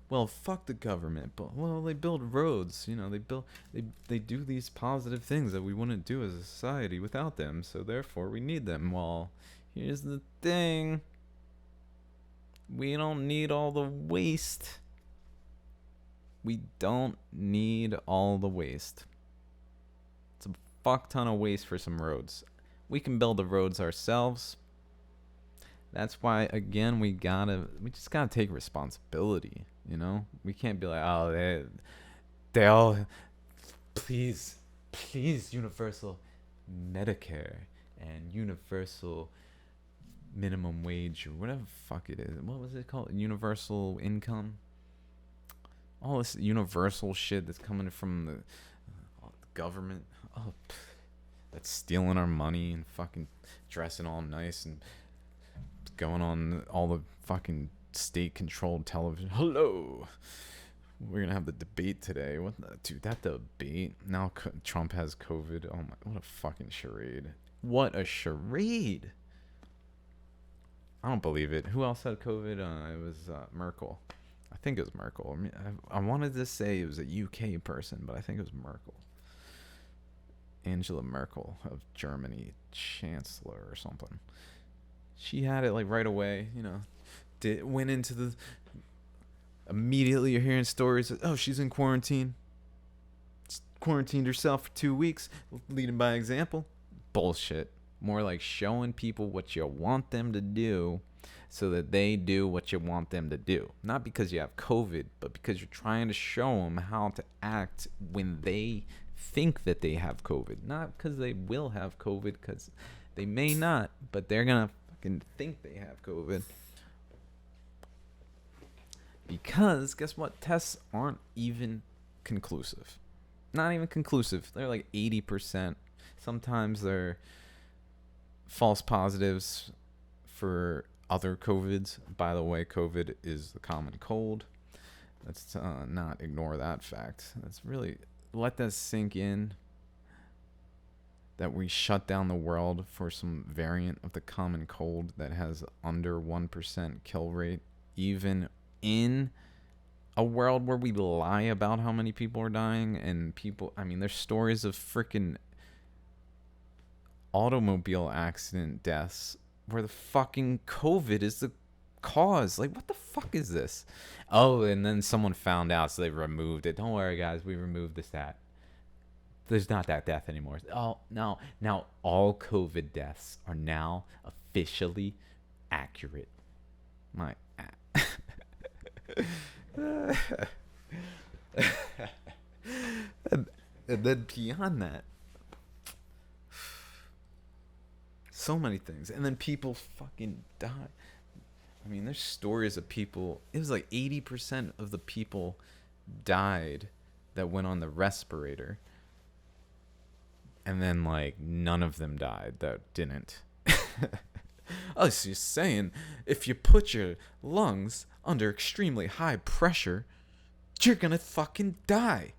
well, fuck the government, but well, they build roads. They do these positive things that we wouldn't do as a society without them. So therefore, we need them. Well, here's the thing: we don't need all the waste. We don't need all the waste. It's a fuck ton of waste for some roads. We can build the roads ourselves. That's why, again, we just gotta take responsibility. We can't be like, oh, they all, please, universal Medicare and universal minimum wage or whatever the fuck it is. What was it called? Universal income. All this universal shit that's coming from the government. Oh, that's stealing our money and fucking dressing all nice and going on all the fucking state-controlled television. Hello, we're gonna have the debate today. What the, dude? That debate now. Trump has COVID. Oh my! What a fucking charade! What a charade! I don't believe it. Who else had COVID? It was Merkel. I think it was Merkel. I mean, I wanted to say it was a UK person, but I think it was Merkel. Angela Merkel of Germany, Chancellor or something. She had it like right away, you know. Went into the. Immediately you're hearing stories of, oh, she's in quarantine. Quarantined herself for 2 weeks, leading by example. Bullshit. More like showing people what you want them to do so that they do what you want them to do. Not because you have COVID, but because you're trying to show them how to act when they think that they have COVID. Not because they will have COVID, because they may not, but they're going to fucking think they have COVID. Because, guess what? Tests aren't even conclusive. Not even conclusive. They're like 80%. Sometimes they're false positives for other COVIDs. By the way, COVID is the common cold. Let's not ignore that fact. Let's really let that sink in. That we shut down the world for some variant of the common cold that has under 1% kill rate. Even in a world where we lie about how many people are dying, and people, I mean, there's stories of freaking automobile accident deaths where the fucking COVID is the cause. Like, what the fuck is this? Oh, and then someone found out, so they removed it. Don't worry, guys, we removed the stat. There's not that death anymore. Oh, no. Now all COVID deaths are now officially accurate. My and then beyond that, so many things. And then people fucking die. I mean, there's stories of people. It was like 80% of the people died that went on the respirator. And then, like, none of them died that didn't. I was just saying, if you put your lungs under extremely high pressure, you're gonna fucking die.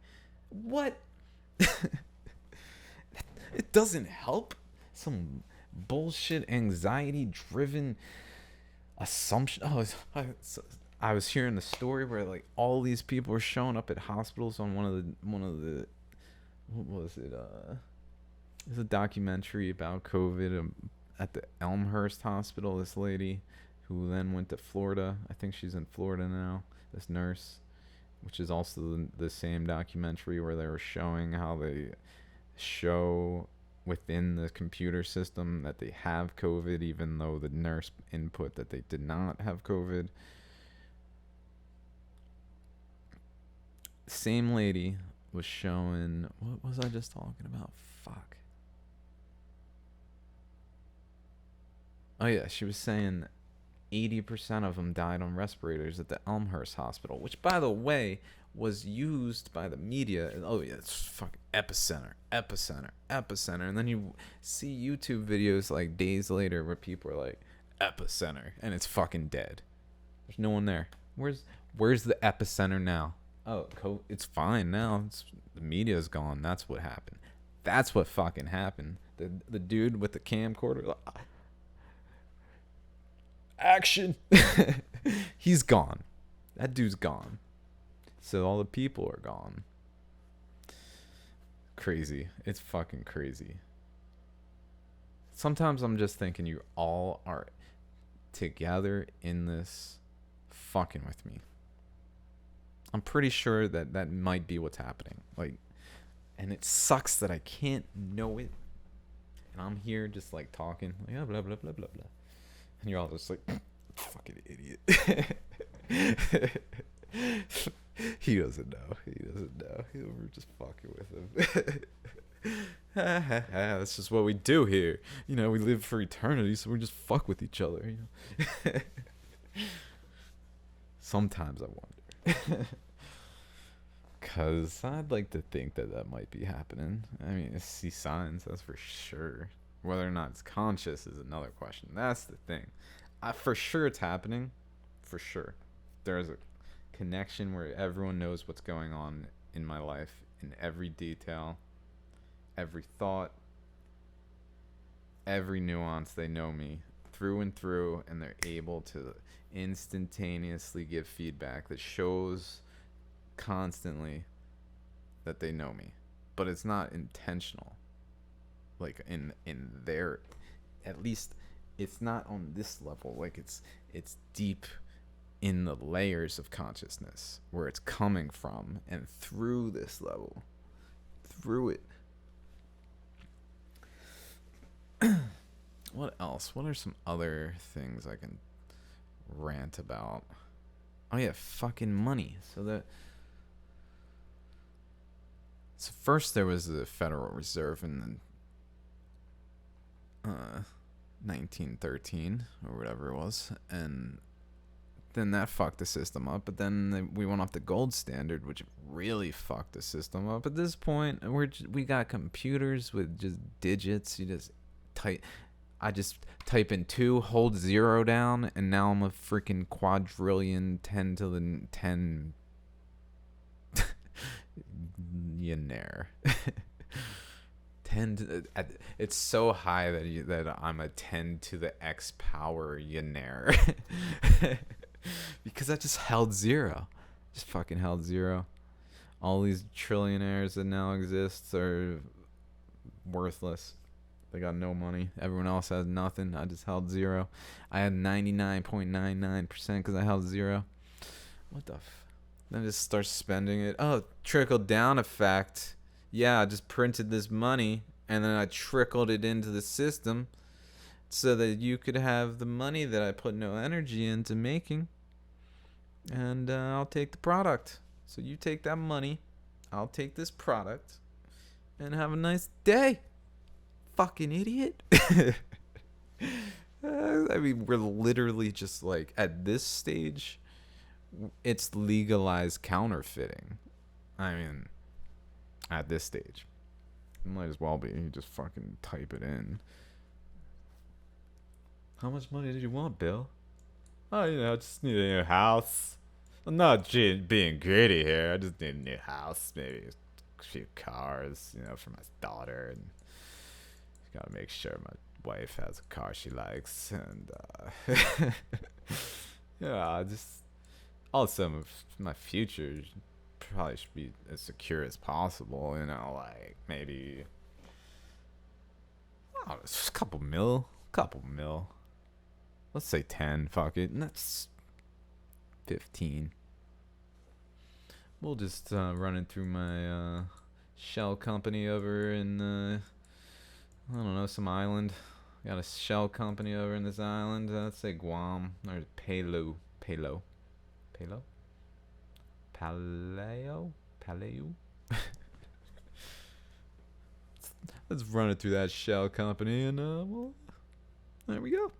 What? It doesn't help. Some bullshit anxiety-driven assumption. Oh, I was hearing the story where, like, all these people were showing up at hospitals on one of the what was it? There's a documentary about COVID at the Elmhurst Hospital. This lady who then went to Florida. I think she's in Florida now. This nurse, which is also the same documentary where they were showing how they show within the computer system that they have COVID, even though the nurse input that they did not have COVID. Same lady was showing, what was I just talking about? Fuck. Oh yeah, she was saying 80% of them died on respirators at the Elmhurst Hospital, which, by the way, was used by the media. Oh yeah, it's fucking epicenter. And then you see YouTube videos like days later where people are like, epicenter, and it's fucking dead. There's no one there. Where's the epicenter now? Oh, it's fine now. The media's gone. That's what happened. That's what fucking happened. The dude with the camcorder, like, action. He's gone. That dude's gone. So all the people are gone. Crazy. It's fucking crazy. Sometimes I'm just thinking you all are together in this fucking with me. I'm pretty sure that might be what's happening. Like, and it sucks that I can't know it. And I'm here just like talking, like, oh, blah, blah, blah, blah, blah. And you're all just like, fucking idiot. He doesn't know. We're just fucking with him. That's just what we do here. You know, we live for eternity, so we just fuck with each other. You know? Sometimes I wonder. Because I'd like to think that might be happening. I mean, I see signs, that's for sure. Whether or not it's conscious is another question. That's the thing. For sure it's happening. For sure. There's a connection where everyone knows what's going on in my life in every detail, every thought, every nuance. They know me through and through, and they're able to instantaneously give feedback that shows constantly that they know me. But it's not intentional. Like in their, at least it's not on this level. Like it's deep in the layers of consciousness where it's coming from, and through this level, through it. What else? What are some other things I can rant about? Oh yeah, fucking money. So first there was the Federal Reserve in 1913 or whatever it was, and then that fucked the system up. But then we went off the gold standard, which really fucked the system up. At this point, we got computers with just digits. You just type. I just type in 2, hold 0 down, and now I'm a freaking quadrillion 10 to the 10 millionaire. 10 to, it's so high that I'm a 10 to the X power millionaire. Because I just held 0. Just fucking held 0. All these trillionaires that now exist are worthless. They got no money. Everyone else has nothing. I just held 0. I had 99.99% because I held 0. What the Then I just start spending it. Oh, trickle down effect. Yeah, I just printed this money and then I trickled it into the system so that you could have the money that I put no energy into making. And I'll take the product. So you take that money. I'll take this product. And have a nice day. Fucking idiot. I mean, we're literally just like, at this stage, it's legalized counterfeiting. I mean, at this stage. It might as well be. You just fucking type it in. How much money did you want, Bill? Oh, I just need a new house. I'm not being greedy here. I just need a new house. Maybe a few cars, for my daughter. And gotta make sure my wife has a car she likes. And, just also my future probably should be as secure as possible. Like maybe, I don't know, just a couple mil. Let's say 10, fuck it. And that's 15. We'll just run it through my shell company over in, I don't know, some island. Got a shell company over in this island. Let's say Guam. Or Paleo. Let's run it through that shell company and, well, there we go.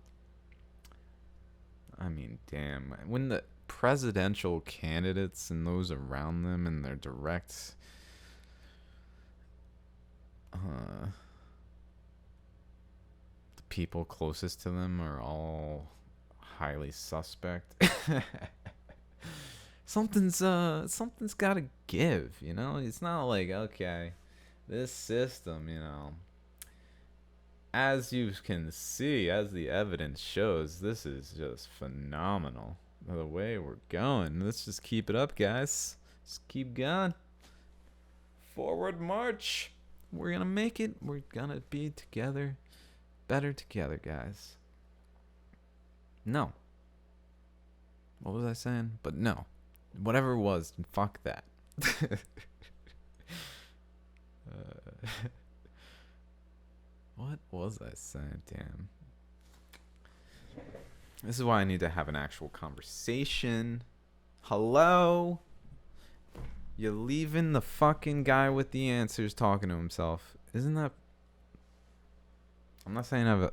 I mean, damn. When the presidential candidates and those around them and their direct the people closest to them are all highly suspect. Something's gotta give, It's not like, okay, this system, as you can see, as the evidence shows, this is just phenomenal. The way we're going. Let's just keep it up, guys. Just keep going. Forward march. We're gonna make it. We're gonna be together. Better together, guys. No. What was I saying? But no. Whatever it was, fuck that. What was I saying? Damn. This is why I need to have an actual conversation. Hello? You're leaving the fucking guy with the answers talking to himself. Isn't that... I'm not saying I have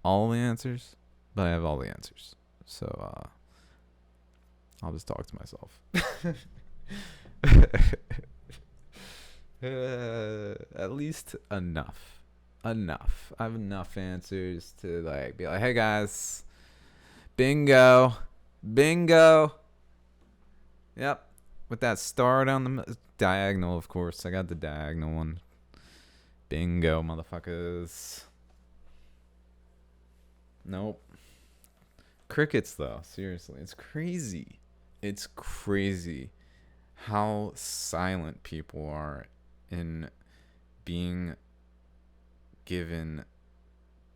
all the answers, but I have all the answers. So, I'll just talk to myself. At least enough. I have enough answers to, be like, hey, guys... Bingo. Bingo. Yep. With that star down the diagonal, of course. I got the diagonal one. Bingo, motherfuckers. Nope. Crickets, though. Seriously. It's crazy. It's crazy how silent people are in being given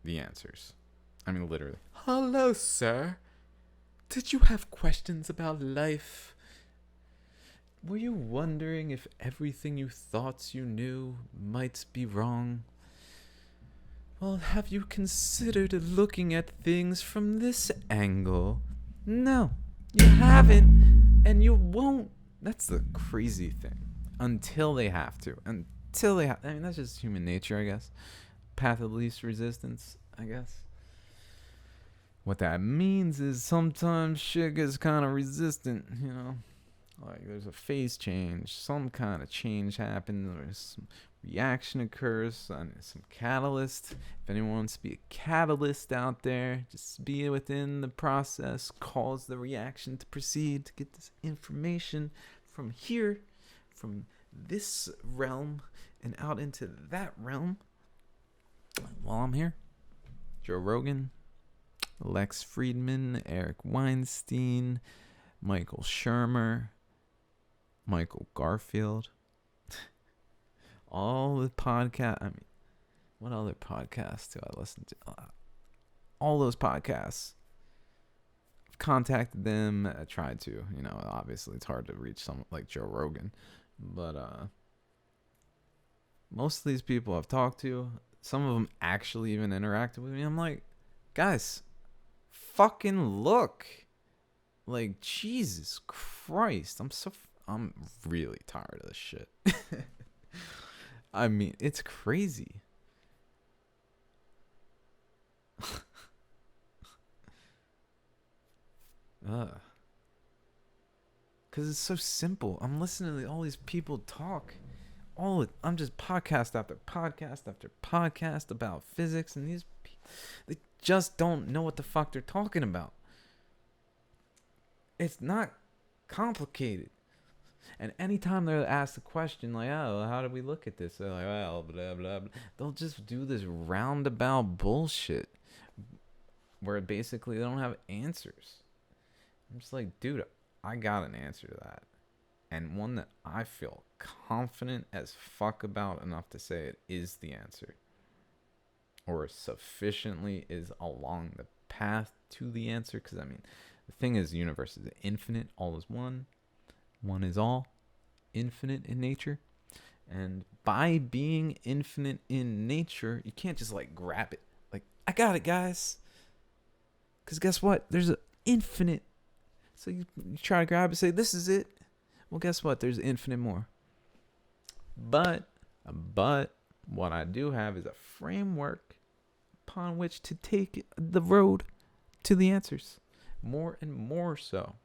the answers. I mean, literally. Hello, sir. Did you have questions about life? Were you wondering if everything you thought you knew might be wrong? Well, have you considered looking at things from this angle? No, you haven't, and you won't. That's the crazy thing. Until they have to. I mean, that's just human nature, I guess. Path of least resistance, I guess. What that means is sometimes shit gets kind of resistant, you know? Like, there's a phase change, some kind of change happens, or some reaction occurs, some catalyst. If anyone wants to be a catalyst out there, just be within the process, cause the reaction to proceed, to get this information from here, from this realm, and out into that realm. While I'm here, Joe Rogan, Lex Friedman, Eric Weinstein, Michael Shermer, Michael Garfield, all the podcast. I mean, what other podcasts do I listen to? All those podcasts. I've contacted them. I tried to. You know, obviously it's hard to reach someone like Joe Rogan, but most of these people I've talked to, some of them actually even interacted with me. I'm like, guys, fucking look. Like, Jesus Christ. I'm really tired of this shit. I mean, it's crazy. Because it's so simple. I'm listening to all these people talk. I'm just podcast after podcast after podcast about physics, and they just don't know what the fuck they're talking about. It's not complicated. And anytime they're asked a question like, oh, how do we look at this? They're like, well, blah, blah, blah. They'll just do this roundabout bullshit where basically they don't have answers. I'm just like, dude, I got an answer to that. And one that I feel confident as fuck about enough to say it is the answer. Or sufficiently is along the path to the answer. Because, I mean, the thing is, the universe is infinite. All is one. One is all. Infinite in nature. And by being infinite in nature, you can't just, like, grab it. Like, I got it, guys. Because guess what? There's an infinite. So you try to grab it, say, this is it. Well, guess what? There's infinite more. But what I do have is a framework upon which to take the road to the answers. More and more so.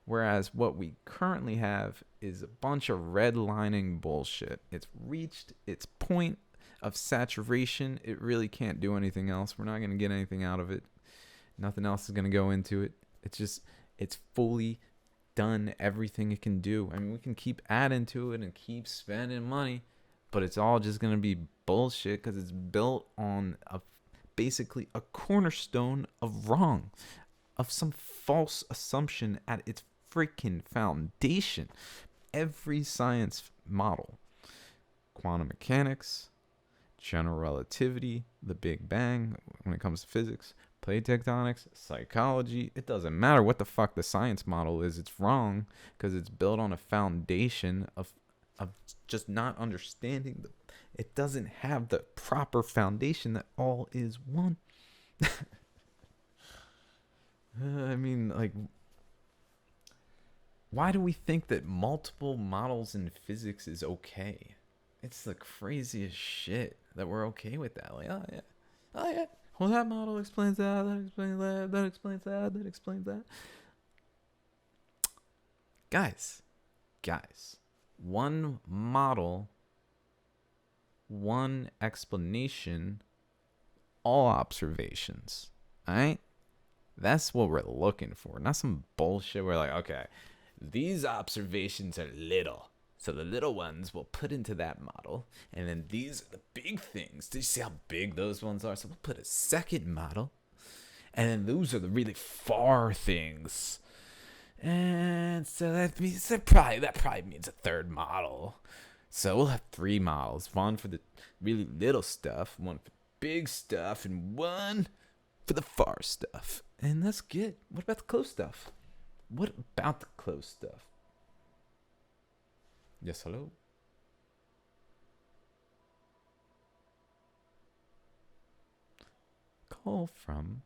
Whereas what we currently have is a bunch of redlining bullshit. It's reached its point of saturation. It really can't do anything else. We're not going to get anything out of it. Nothing else is going to go into it. It's fully done everything it can do. I mean, we can keep adding to it and keep spending money, but it's all just going to be bullshit because it's built on basically a cornerstone of wrong, of some false assumption at its freaking foundation. Every science model, quantum mechanics, general relativity, the Big Bang, when it comes to physics, plate tectonics, psychology, it doesn't matter what the fuck the science model is, it's wrong because it's built on a foundation of just not understanding. It doesn't have the proper foundation that all is one. I mean, like, why do we think that multiple models in physics is okay? It's the craziest shit that we're okay with that. Like, oh yeah. Well, that model explains that explains that, that explains that, that explains that. Guys, one model, one explanation, all observations, all right? That's what we're looking for. Not some bullshit where like, okay, these observations are little. So the little ones we'll put into that model. And then these are the big things. Did you see how big those ones are? So we'll put a second model. And then those are the really far things. And so that probably means a third model. So we'll have 3 models. One for the really little stuff, one for the big stuff, and one for the far stuff. And that's good. What about the close stuff? What about the close stuff? Yes, hello? Call from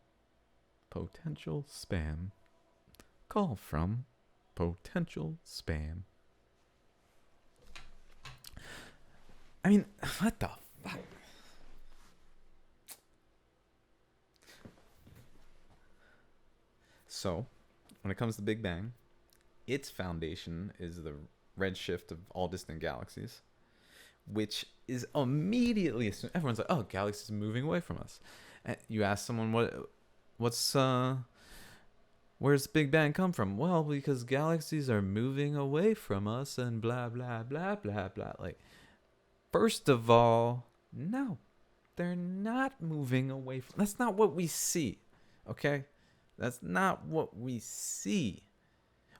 potential spam. Call from potential spam. I mean, what the fuck? So, when it comes to Big Bang, its foundation is the redshift of all distant galaxies, which is immediately assumed. Everyone's like, "Oh, galaxies moving away from us." And you ask someone, where's Big Bang come from? Well, because galaxies are moving away from us and blah blah blah blah blah. Like, first of all, no, they're not moving away from. That's not what we see. Okay, that's not what we see.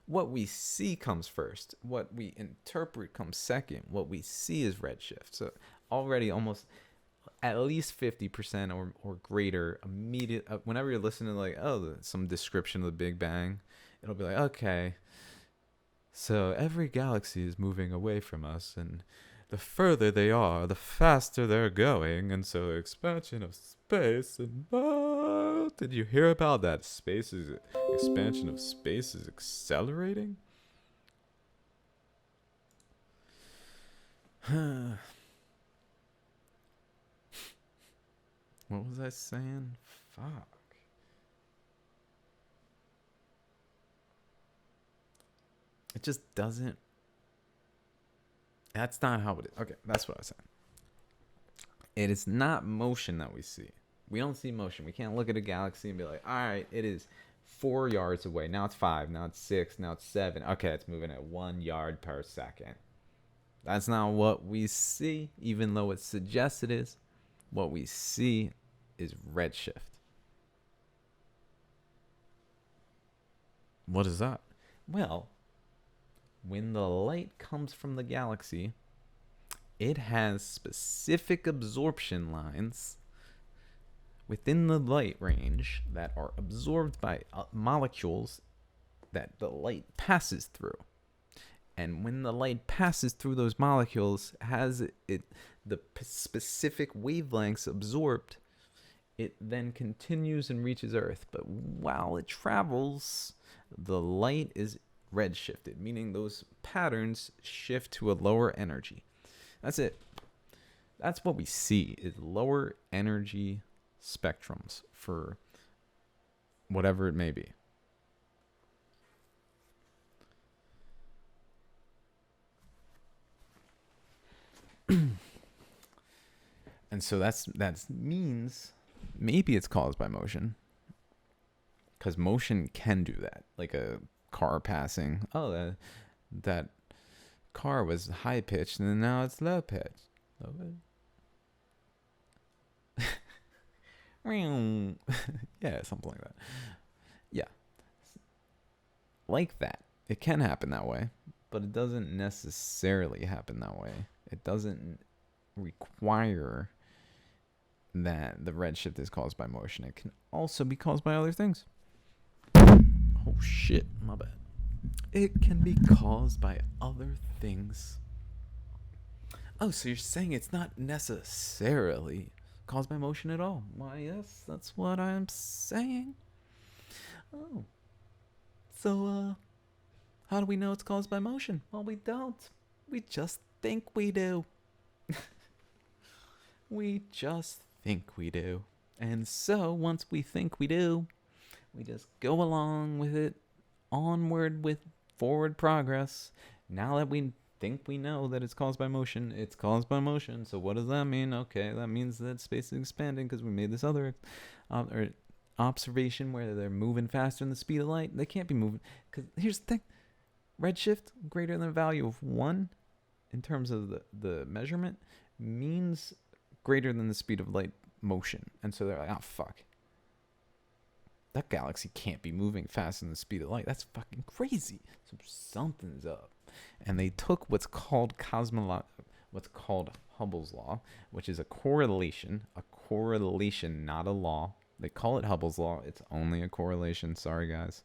What we see comes first. What we interpret comes second. What we see is redshift. So already almost at least 50% or greater immediate. Whenever you're listening to like, some description of the Big Bang, it'll be like, okay, so every galaxy is moving away from us, and the further they are, the faster they're going, and so expansion of space. And did you hear about that? Expansion of space is accelerating. What was I saying? Fuck. It just doesn't. That's not how it is. Okay, that's what I was saying. It is not motion that we see. We don't see motion. We can't look at a galaxy and be like, all right, it is 4 yards away. Now it's 5. Now it's 6. Now it's 7. Okay, it's moving at 1 yard per second. That's not what we see, even though it suggests it is. What we see is redshift. What is that? Well, when the light comes from the galaxy, it has specific absorption lines within the light range that are absorbed by molecules that the light passes through. And when the light passes through those molecules, has the specific wavelengths absorbed, it then continues and reaches Earth. But while it travels, the light is redshifted, meaning those patterns shift to a lower energy. That's it. That's what we see, is lower energy spectrums for whatever it may be. And so that means maybe it's caused by motion, because motion can do that, like a car passing. Oh, that car was high pitched and now it's low pitched. Yeah, something like that. Yeah, like that. It can happen that way, but it doesn't necessarily happen that way. It doesn't require that the redshift is caused by motion. It can also be caused by other things. Oh shit, my bad. It can be caused by other things. Oh, so you're saying it's not necessarily caused by motion at all? Why, yes, that's what I'm saying. Oh. So, how do we know it's caused by motion? Well, we don't. We just think we do. We just think we do. And so, once we think we do, we just go along with it, onward with forward progress. Now that we think we know that it's caused by motion, it's caused by motion. So what does that mean? Okay, that means that space is expanding because we made this other observation where they're moving faster than the speed of light? They can't be moving. Because here's the thing. Redshift greater than a value of 1 in terms of the measurement means greater than the speed of light motion. And so they're like, oh, fuck. That galaxy can't be moving faster than the speed of light. That's fucking crazy. So something's up. And they took what's called Hubble's law, which is a correlation, not a law. They call it Hubble's law. It's only a correlation. Sorry, guys.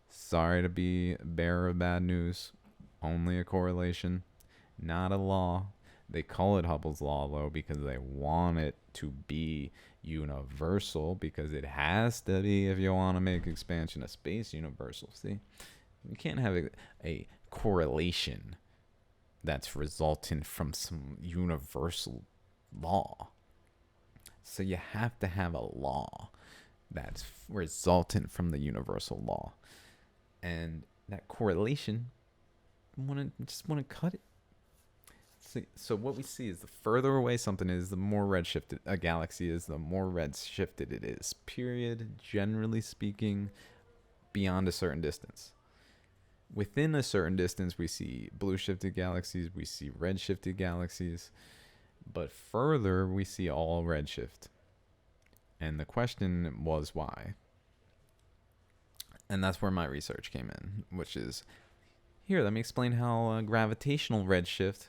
Sorry to be bearer of bad news. Only a correlation, not a law. They call it Hubble's law, though, because they want it to be universal, because it has to be if you want to make expansion of space universal. See, you can't have a correlation that's resultant from some universal law. So you have to have a law that's resultant from the universal law. And that correlation, just want to cut it. So what we see is the further away something is, the more redshifted a galaxy is, the more redshifted it is. Period. Generally speaking, beyond a certain distance. Within a certain distance, we see blue shifted galaxies, we see red shifted galaxies, but further, we see all redshift. And the question was why? And that's where my research came in, which is, here, let me explain how gravitational redshift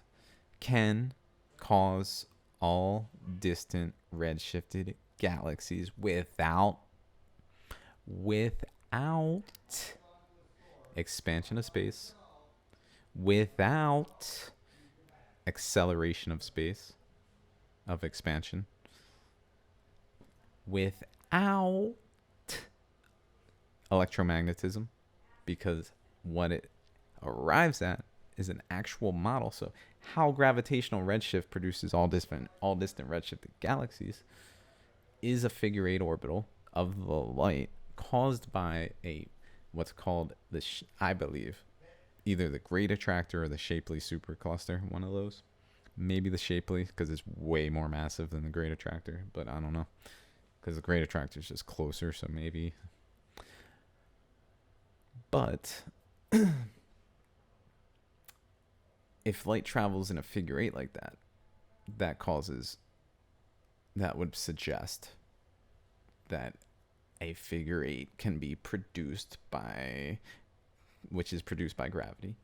can cause all distant redshifted galaxies without expansion of space, without acceleration of space, of expansion, without electromagnetism, because what it arrives at is an actual model. So how gravitational redshift produces all distant redshifted galaxies is a figure 8 orbital of the light caused by what's called I believe either the great attractor or the Shapley supercluster, one of those. Maybe the Shapley, because it's way more massive than the great attractor, but I don't know, because the great attractor is just closer, so maybe. But if light travels in a figure 8 like that, that would suggest that a figure 8 can be produced by, which is produced by gravity,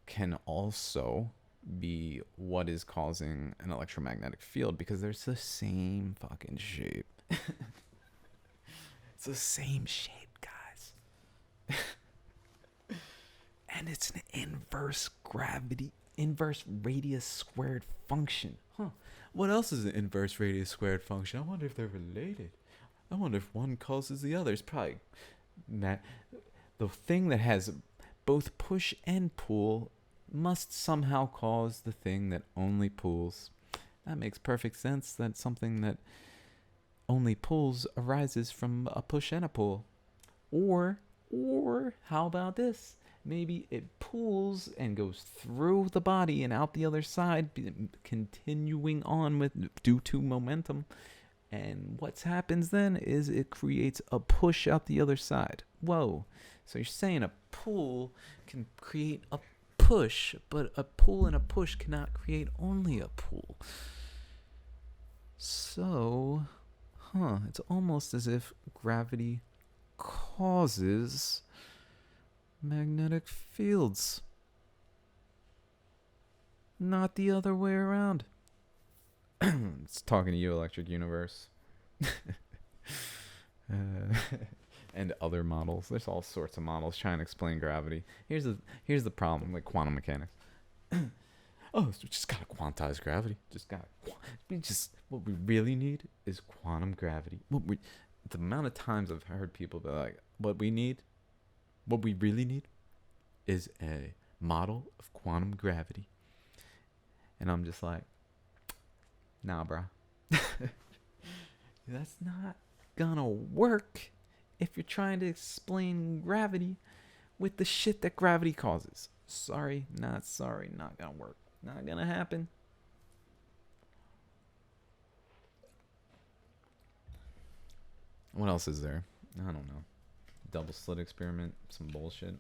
can also be what is causing an electromagnetic field, because there's the same fucking shape. It's the same shape, guys. And it's an inverse radius squared function. Huh. What else is an inverse radius squared function? I wonder if they're related. I wonder if one causes the other. It's probably the thing that has both push and pull must somehow cause the thing that only pulls. That makes perfect sense. That something that only pulls arises from a push and a pull. Or how about this? Maybe it pulls and goes through the body and out the other side, continuing on due to momentum. And what happens then is it creates a push out the other side. Whoa. So you're saying a pull can create a push, but a pull and a push cannot create only a pull. So, it's almost as if gravity causes magnetic fields, not the other way around. It's talking to you, Electric Universe. And other models. There's all sorts of models trying to explain gravity. Here's the problem, like quantum mechanics. We just gotta quantize gravity. What we really need is quantum gravity. The amount of times I've heard people be like, what we really need is a model of quantum gravity. And I'm just like, nah, bro. That's not gonna work if you're trying to explain gravity with the shit that gravity causes. Sorry, not gonna work. Not gonna happen. What else is there? I don't know. Double slit experiment, some bullshit.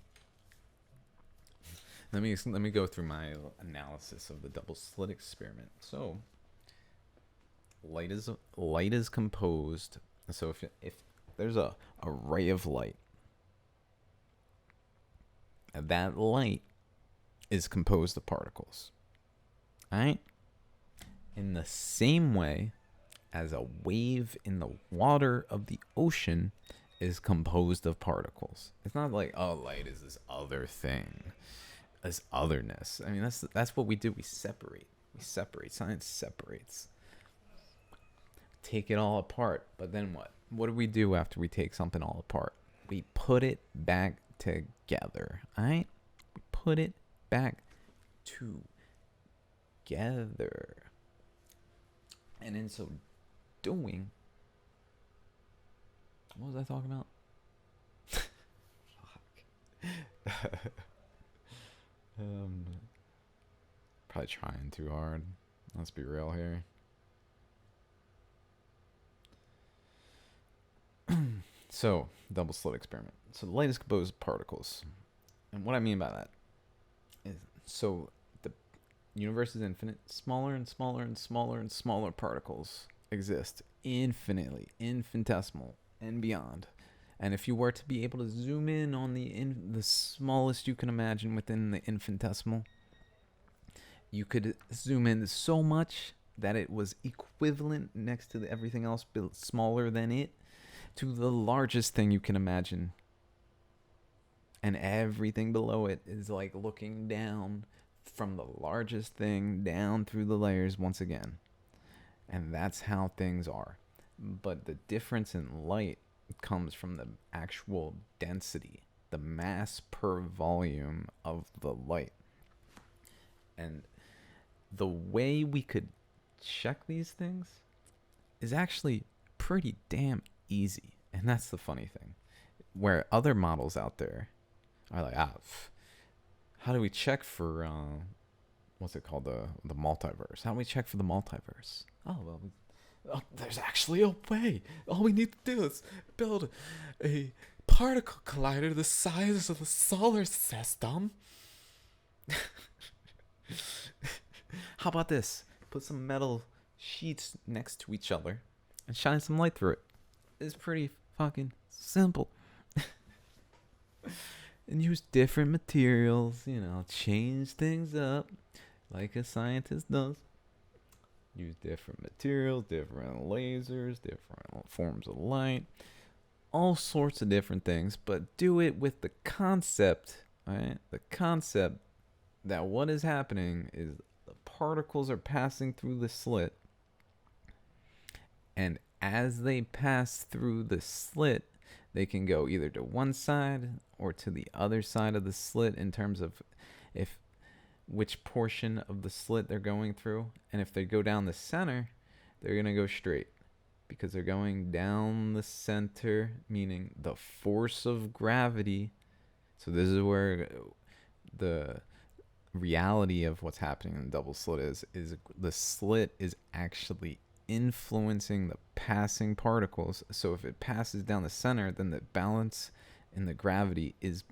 Let me go through my analysis of the double slit experiment. So, light is composed. So if there's a ray of light, that light is composed of particles. All right? In the same way as a wave in the water of the ocean is composed of particles. It's not like, oh, light is this other thing, this otherness. I mean, that's what we do. We separate. Science separates. Take it all apart. But then what? What do we do after we take something all apart? We put it back together. All right? We put it back together. And in so doing, what was I talking about? Probably trying too hard. Let's be real here. So, double slit experiment. So the light is composed of particles. And what I mean by that is, so the universe is infinite. Smaller and smaller and smaller and smaller particles exist infinitely, infinitesimal and beyond. And if you were to be able to zoom in on the smallest you can imagine within the infinitesimal, you could zoom in so much that it was equivalent next to everything else built smaller than it to the largest thing you can imagine. And everything below it is like looking down from the largest thing down through the layers once again. And that's how things are. But the difference in light comes from the actual density, the mass per volume of the light. And the way we could check these things is actually pretty damn easy. And that's the funny thing. Where other models out there are like, how do we check for what's it called, the multiverse? How do we check for the multiverse? Oh, well, there's actually a way. All we need to do is build a particle collider the size of the solar system. How about this? Put some metal sheets next to each other and shine some light through it. It's pretty fucking simple. And use different materials, change things up like a scientist does. Use different materials, different lasers, different forms of light, all sorts of different things, but do it with the concept, right? The concept that what is happening is the particles are passing through the slit, and as they pass through the slit, they can go either to one side or to the other side of the slit in terms of which portion of the slit they're going through. And if they go down the center, they're going to go straight because they're going down the center, meaning the force of gravity. So this is where the reality of what's happening in the double slit is the slit is actually influencing the passing particles. So if it passes down the center, then the balance in the gravity is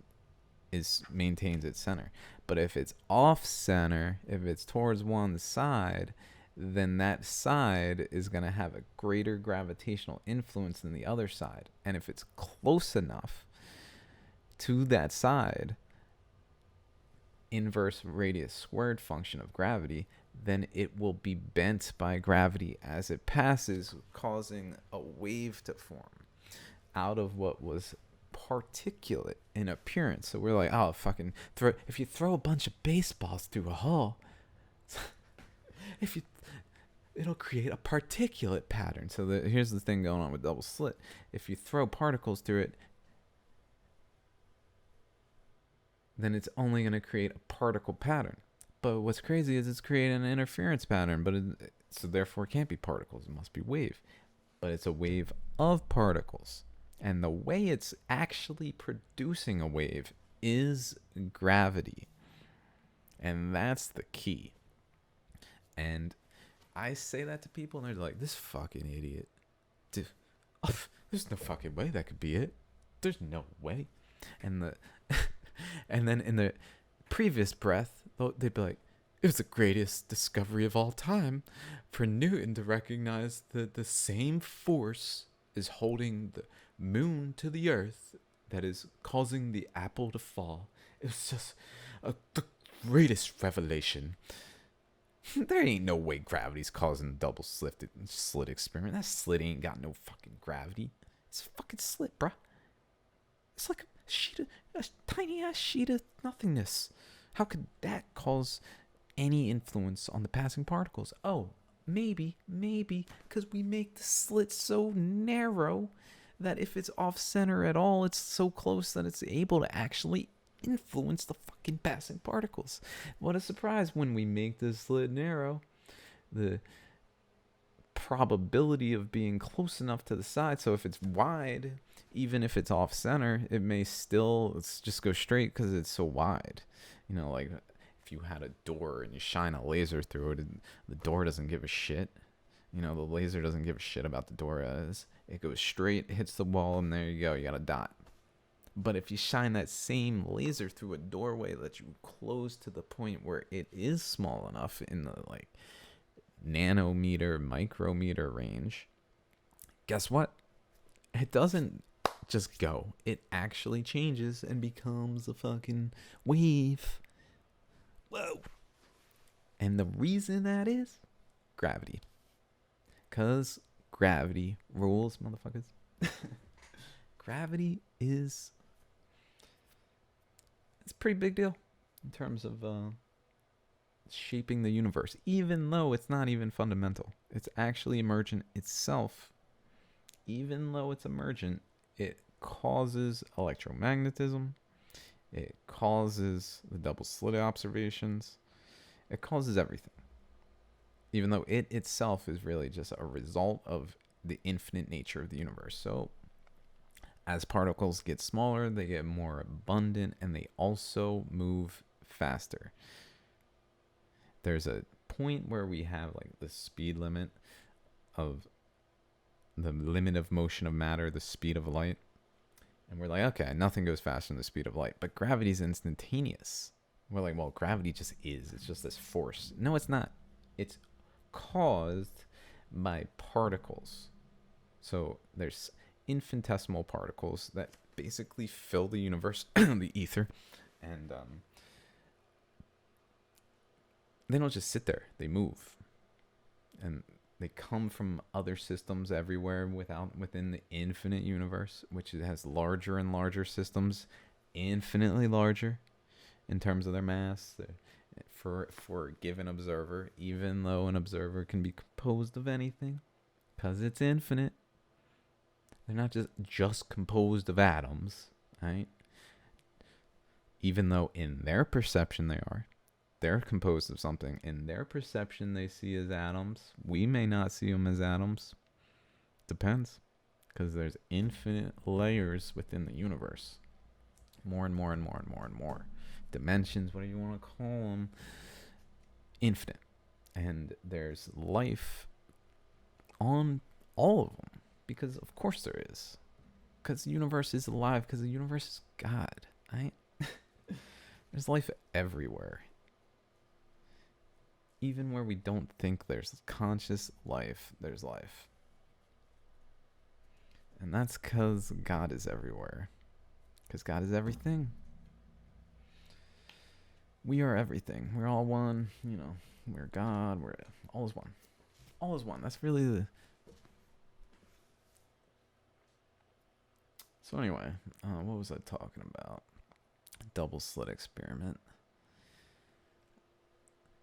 maintains its center. But if it's off center, if it's towards one side, then that side is going to have a greater gravitational influence than the other side. And if it's close enough to that side, inverse radius squared function of gravity, then it will be bent by gravity as it passes, causing a wave to form out of what was particulate in appearance. So we're like, oh, fucking if you throw a bunch of baseballs through a hole, it'll create a particulate pattern. So here's the thing going on with double slit. If you throw particles through it, then it's only going to create a particle pattern. But what's crazy is it's creating an interference pattern, but so therefore it can't be particles. It must be wave. But it's a wave of particles. And the way it's actually producing a wave is gravity. And that's the key. And I say that to people and they're like, this fucking idiot. Dude, There's no fucking way that could be it. There's no way. And the and then in the previous breath, they'd be like, it was the greatest discovery of all time for Newton to recognize that the same force is holding the moon to the earth that is causing the apple to fall. It was just the greatest revelation. There ain't no way gravity's causing the double slit experiment. That slit ain't got no fucking gravity. It's a fucking slit, bruh. It's like a tiny ass sheet of nothingness. How could that cause any influence on the passing particles? Oh, maybe, because we make the slit so narrow that if it's off center at all, it's so close that it's able to actually influence the fucking passing particles. What a surprise. When we make this slit narrow, the probability of being close enough to the side, so if it's wide, even if it's off center, it may still just go straight because it's so wide. You know, like if you had a door and you shine a laser through it, the door doesn't give a shit. You know, the laser doesn't give a shit about the door. It goes straight, hits the wall, and there you go. You got a dot. But if you shine that same laser through a doorway that you close to the point where it is small enough in the like nanometer, micrometer range, guess what? It doesn't just go. It actually changes and becomes a fucking wave. Whoa. And the reason that is gravity. Because gravity rules, motherfuckers. Gravity is... it's a pretty big deal in terms of shaping the universe, even though it's not even fundamental. It's actually emergent itself. Even though it's emergent, it causes electromagnetism. It causes the double slit observations. It causes everything. Even though it itself is really just a result of the infinite nature of the universe. So as particles get smaller, they get more abundant, and they also move faster. There's a point where we have like the speed limit of the limit of motion of matter, the speed of light. And we're like, okay, nothing goes faster than the speed of light. But gravity's instantaneous. We're like, well, gravity just is. It's just this force. No, it's not. It's caused by particles. So there's infinitesimal particles that basically fill the universe, the ether, and they don't just sit there. They move, and they come from other systems everywhere within the infinite universe, which has larger and larger systems, infinitely larger in terms of their mass. For a given observer, even though an observer can be composed of anything, because it's infinite. They're not just composed of atoms, right? Even though in their perception they're composed of something. In their perception they see as atoms. We may not see them as atoms. Depends, because there's infinite layers within the universe. More and more and more and more and more. Dimensions, whatever you want to call them. Infinite. And there's life on all of them. Because of course there is. Because the universe is alive. Because the universe is God. Right? There's life everywhere. Even where we don't think there's conscious life, there's life. And that's because God is everywhere. Because God is everything. We are everything. We're all one. You know, we're God. We're all is one. All is one. That's really the... So anyway, what was I talking about? Double slit experiment.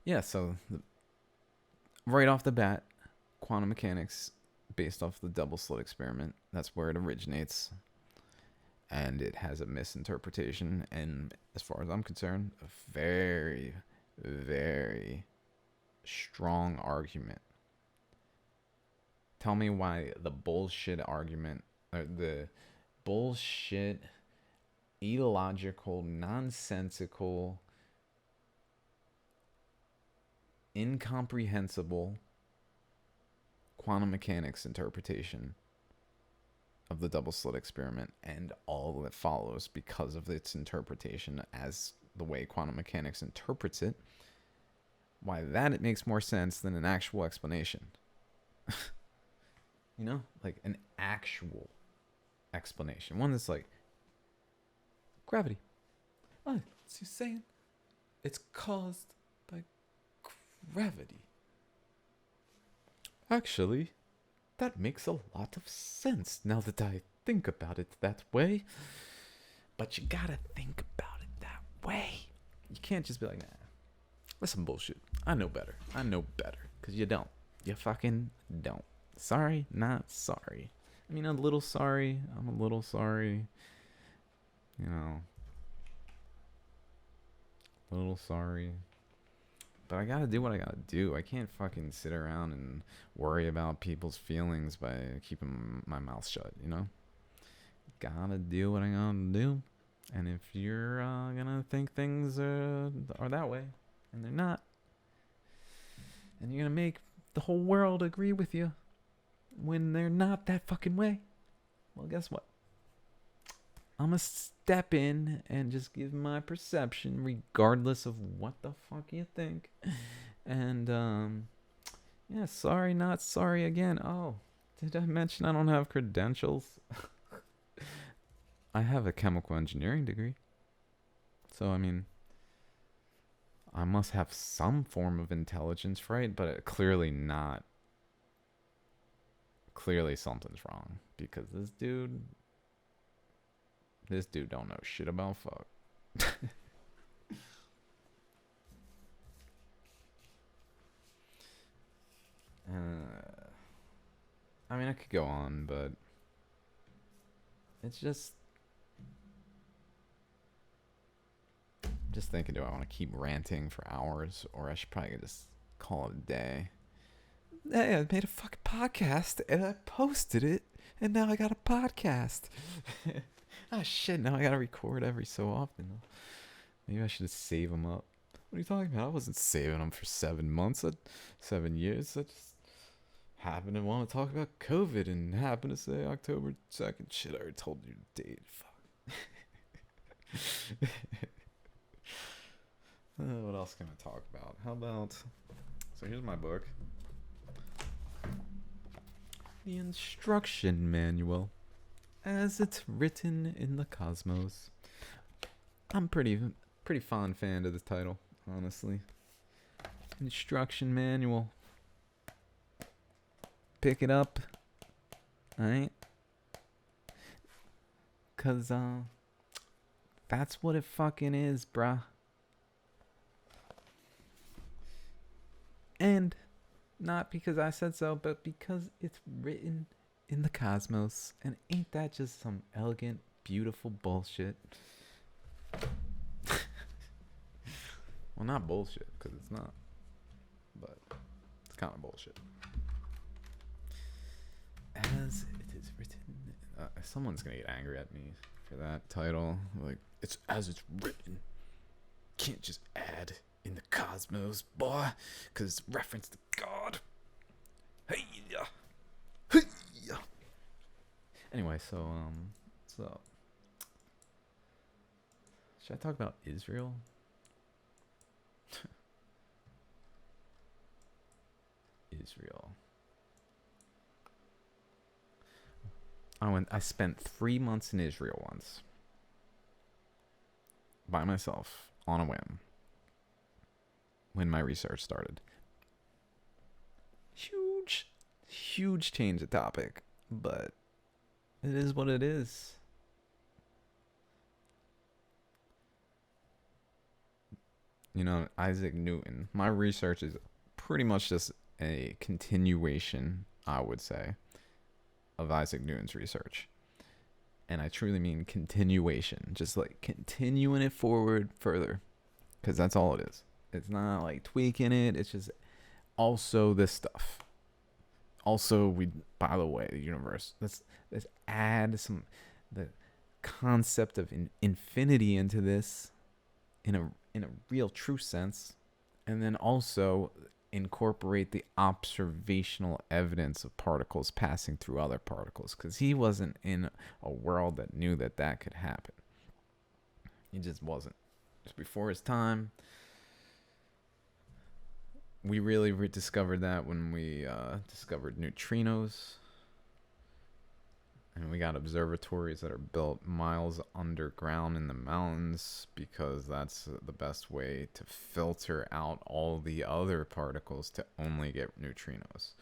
Yeah, so right off the bat, quantum mechanics based off the double slit experiment. That's where it originates. And it has a misinterpretation. And as far as I'm concerned, a very, very strong argument. Tell me why the bullshit argument, or the bullshit, illogical, nonsensical, incomprehensible quantum mechanics interpretation of the double slit experiment and all that follows because of its interpretation as the way quantum mechanics interprets it, why that it makes more sense than an actual explanation. You know, like an actual explanation, one that's like gravity. Oh, it's you saying it's caused by gravity. Actually, that makes a lot of sense now that I think about it that way. But you gotta think about it that way. You can't just be like, nah, that's some bullshit. I know better. I know better. Because you don't. You fucking don't. Sorry, not sorry. I mean, a little sorry. I'm a little sorry. You know. A little sorry. But I gotta do what I gotta do. I can't fucking sit around and worry about people's feelings by keeping my mouth shut, you know? Gotta do what I gotta do. And if you're gonna think things are that way, and they're not, and you're gonna make the whole world agree with you when they're not that fucking way, well, guess what? I'm gonna step in and just give my perception regardless of what the fuck you think. And yeah, sorry, not sorry again. Oh, did I mention I don't have credentials? I have a chemical engineering degree. So, I mean, I must have some form of intelligence, right? But clearly not. Clearly something's wrong. Because this dude don't know shit about fuck. I mean, I could go on, but it's just thinking, do I want to keep ranting for hours, or I should probably just call it a day? Hey, I made a fucking podcast and I posted it, and now I got a podcast. Ah, shit, now I gotta record every so often. Maybe I should just save them up. What are you talking about? I wasn't saving them for 7 months, 7 years. I just happened to want to talk about COVID and happened to say October 2nd. Shit, I already told you the date. Fuck. What else can I talk about? How about... So here's my book. The instruction manual. As it's written in the cosmos. I'm pretty fond fan of the title, honestly. Instruction manual. Pick it up. Alright? Cause that's what it fucking is, bruh. And not because I said so, but because it's written in the cosmos. And ain't that just some elegant, beautiful bullshit? Well, not bullshit, because it's not. But it's kind of bullshit. As it is written. Someone's going to get angry at me for that title. Like, it's as it's written. Can't just add in the cosmos, boy, because it's reference to God. Hey, yeah. Hey, yeah. Anyway, so should I talk about Israel? Israel. I spent 3 months in Israel once. By myself, on a whim. When my research started. Huge change of topic. But it is what it is. You know, Isaac Newton. My research is pretty much just a continuation, I would say, of Isaac Newton's research. And I truly mean continuation. Just like continuing it forward further. Because that's all it is. It's not like tweaking it. It's just also this stuff. Also, by the way, the universe. Let's add the concept of infinity into this in a real true sense. And then also incorporate the observational evidence of particles passing through other particles, because he wasn't in a world that knew that that could happen. He just wasn't. Just before his time. We really rediscovered that when we discovered neutrinos. And we got observatories that are built miles underground in the mountains, because that's the best way to filter out all the other particles to only get neutrinos.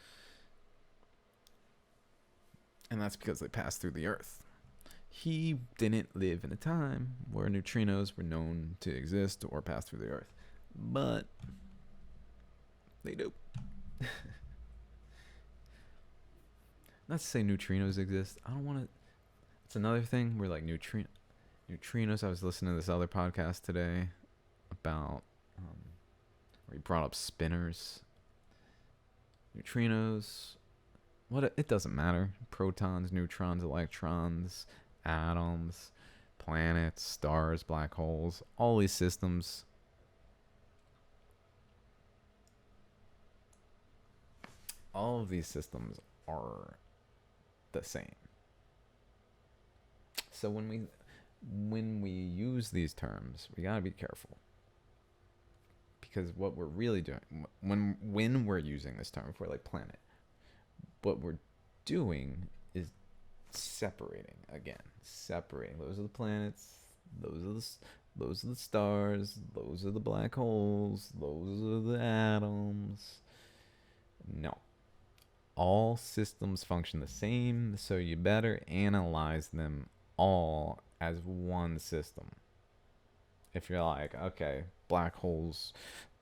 And that's because they pass through the Earth. He didn't live in a time where neutrinos were known to exist or pass through the Earth. But they do. Not to say neutrinos exist. I don't want to. It's another thing where, like, neutrinos. I was listening to this other podcast today about where he brought up spinors. Neutrinos. It doesn't matter. Protons, neutrons, electrons, atoms, planets, stars, black holes. All these systems. All of these systems are the same. So when we use these terms, we gotta be careful, because what we're really doing when we're using this term for, like, planet, what we're doing is separating. Those are the planets. Those are the stars. Those are the black holes. Those are the atoms. No. All systems function the same, so you better analyze them all as one system. If you're like, okay, black holes,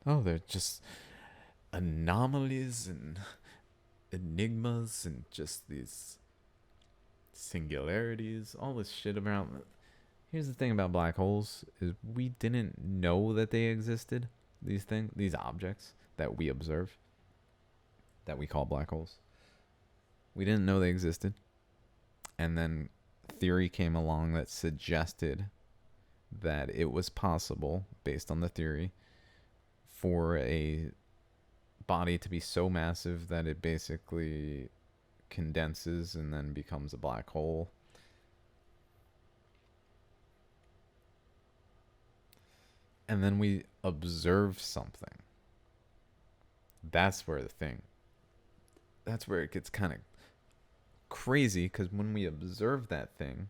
oh, they're just anomalies and enigmas and just these singularities, all this shit about. Here's the thing about black holes is we didn't know that they existed. These objects that we observe, that we call black holes. We didn't know they existed. And then theory came along that suggested that it was possible, based on the theory, for a body to be so massive that it basically condenses and then becomes a black hole. And then we observe something. That's where it gets kind of crazy, because when we observe that thing,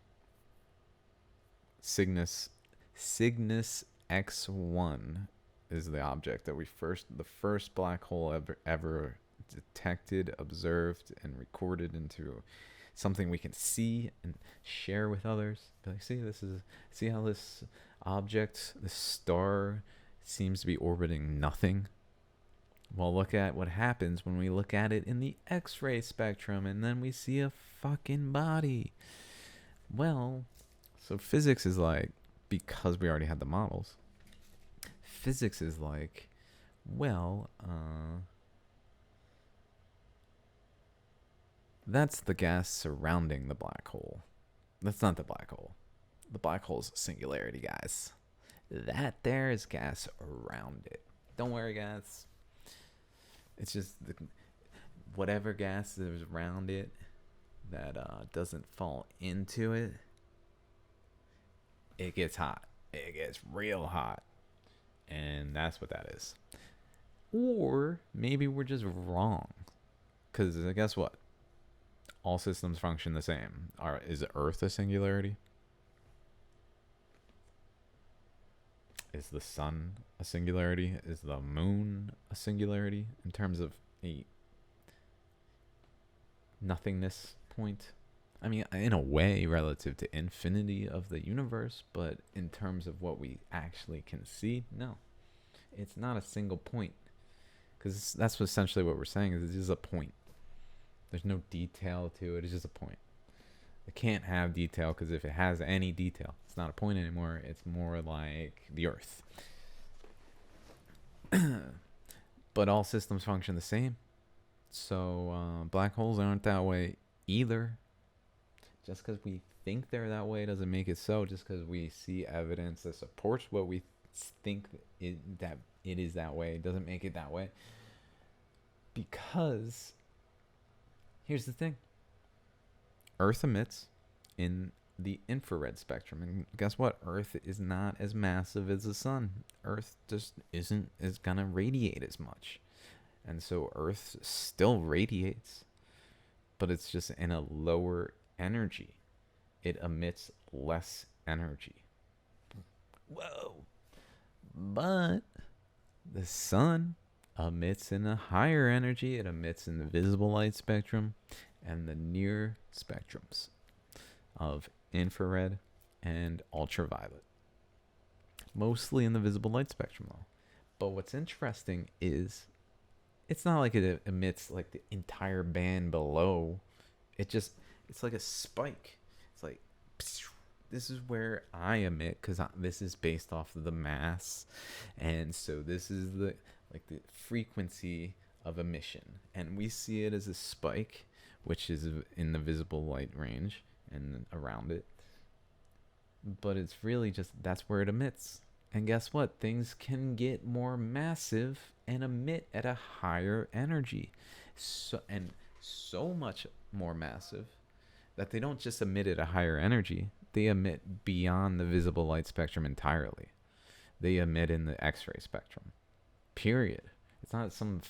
Cygnus X1 is the object that the first black hole ever detected, observed, and recorded into something we can see and share with others. Like, see how this object, this star, seems to be orbiting nothing. Well, look at what happens when we look at it in the X-ray spectrum, and then we see a fucking body. Well, so physics is like, because we already had the models, physics is like, well, that's the gas surrounding the black hole. That's not the black hole. The black hole's a singularity, guys. That there is gas around it. Don't worry, guys. It's just whatever gas is around it that doesn't fall into it. It gets hot. It gets real hot. And that's what that is. Or maybe we're just wrong. Because guess what? All systems function the same. Is Earth a singularity? Is the sun a singularity? Is the moon a singularity in terms of a nothingness point? I mean, in a way, relative to infinity of the universe, but in terms of what we actually can see, no. It's not a single point. Because that's essentially what we're saying, is it's just a point. There's no detail to it. It's just a point. It can't have detail, because if it has any detail, it's not a point anymore. It's more like the Earth. But all systems function the same. So black holes aren't that way either. Just because we think they're that way doesn't make it so. Just because we see evidence that supports what we think that it is that way doesn't make it that way. Because here's the thing. Earth emits in the infrared spectrum. And guess what? Earth is not as massive as the sun. Earth just isn't is gonna radiate as much. And so Earth still radiates, but it's just in a lower energy. It emits less energy. Whoa. But the sun emits in a higher energy. It emits in the visible light spectrum and the near spectrums of infrared and ultraviolet. Mostly in the visible light spectrum though. But what's interesting is it's not like it emits like the entire band below. It's like a spike. It's like, this is where I emit because this is based off of the mass. And so this is the frequency of emission. And we see it as a spike, which is in the visible light range and around it. But it's really just, that's where it emits. And guess what? Things can get more massive and emit at a higher energy. So much more massive that they don't just emit at a higher energy. They emit beyond the visible light spectrum entirely. They emit in the X-ray spectrum. Period. It's not some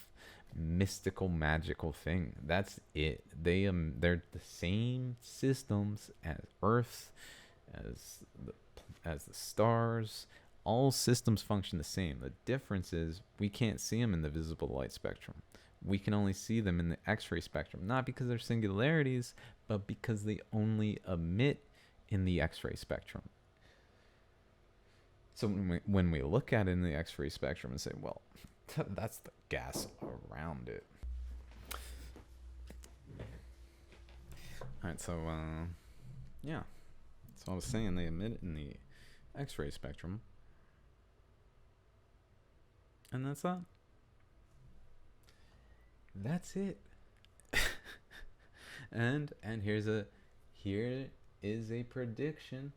mystical, magical thing. That's it. They're the same systems as Earth, as the stars. All systems function the same. The difference is we can't see them in the visible light spectrum. We can only see them in the X-ray spectrum, not because they're singularities, but because they only emit in the X-ray spectrum. So when we look at it in the X-ray spectrum and say, well, that's the gas around it. All right, so yeah. So I was saying they emit it in the X-ray spectrum. And that's that. That's it. and here is a prediction.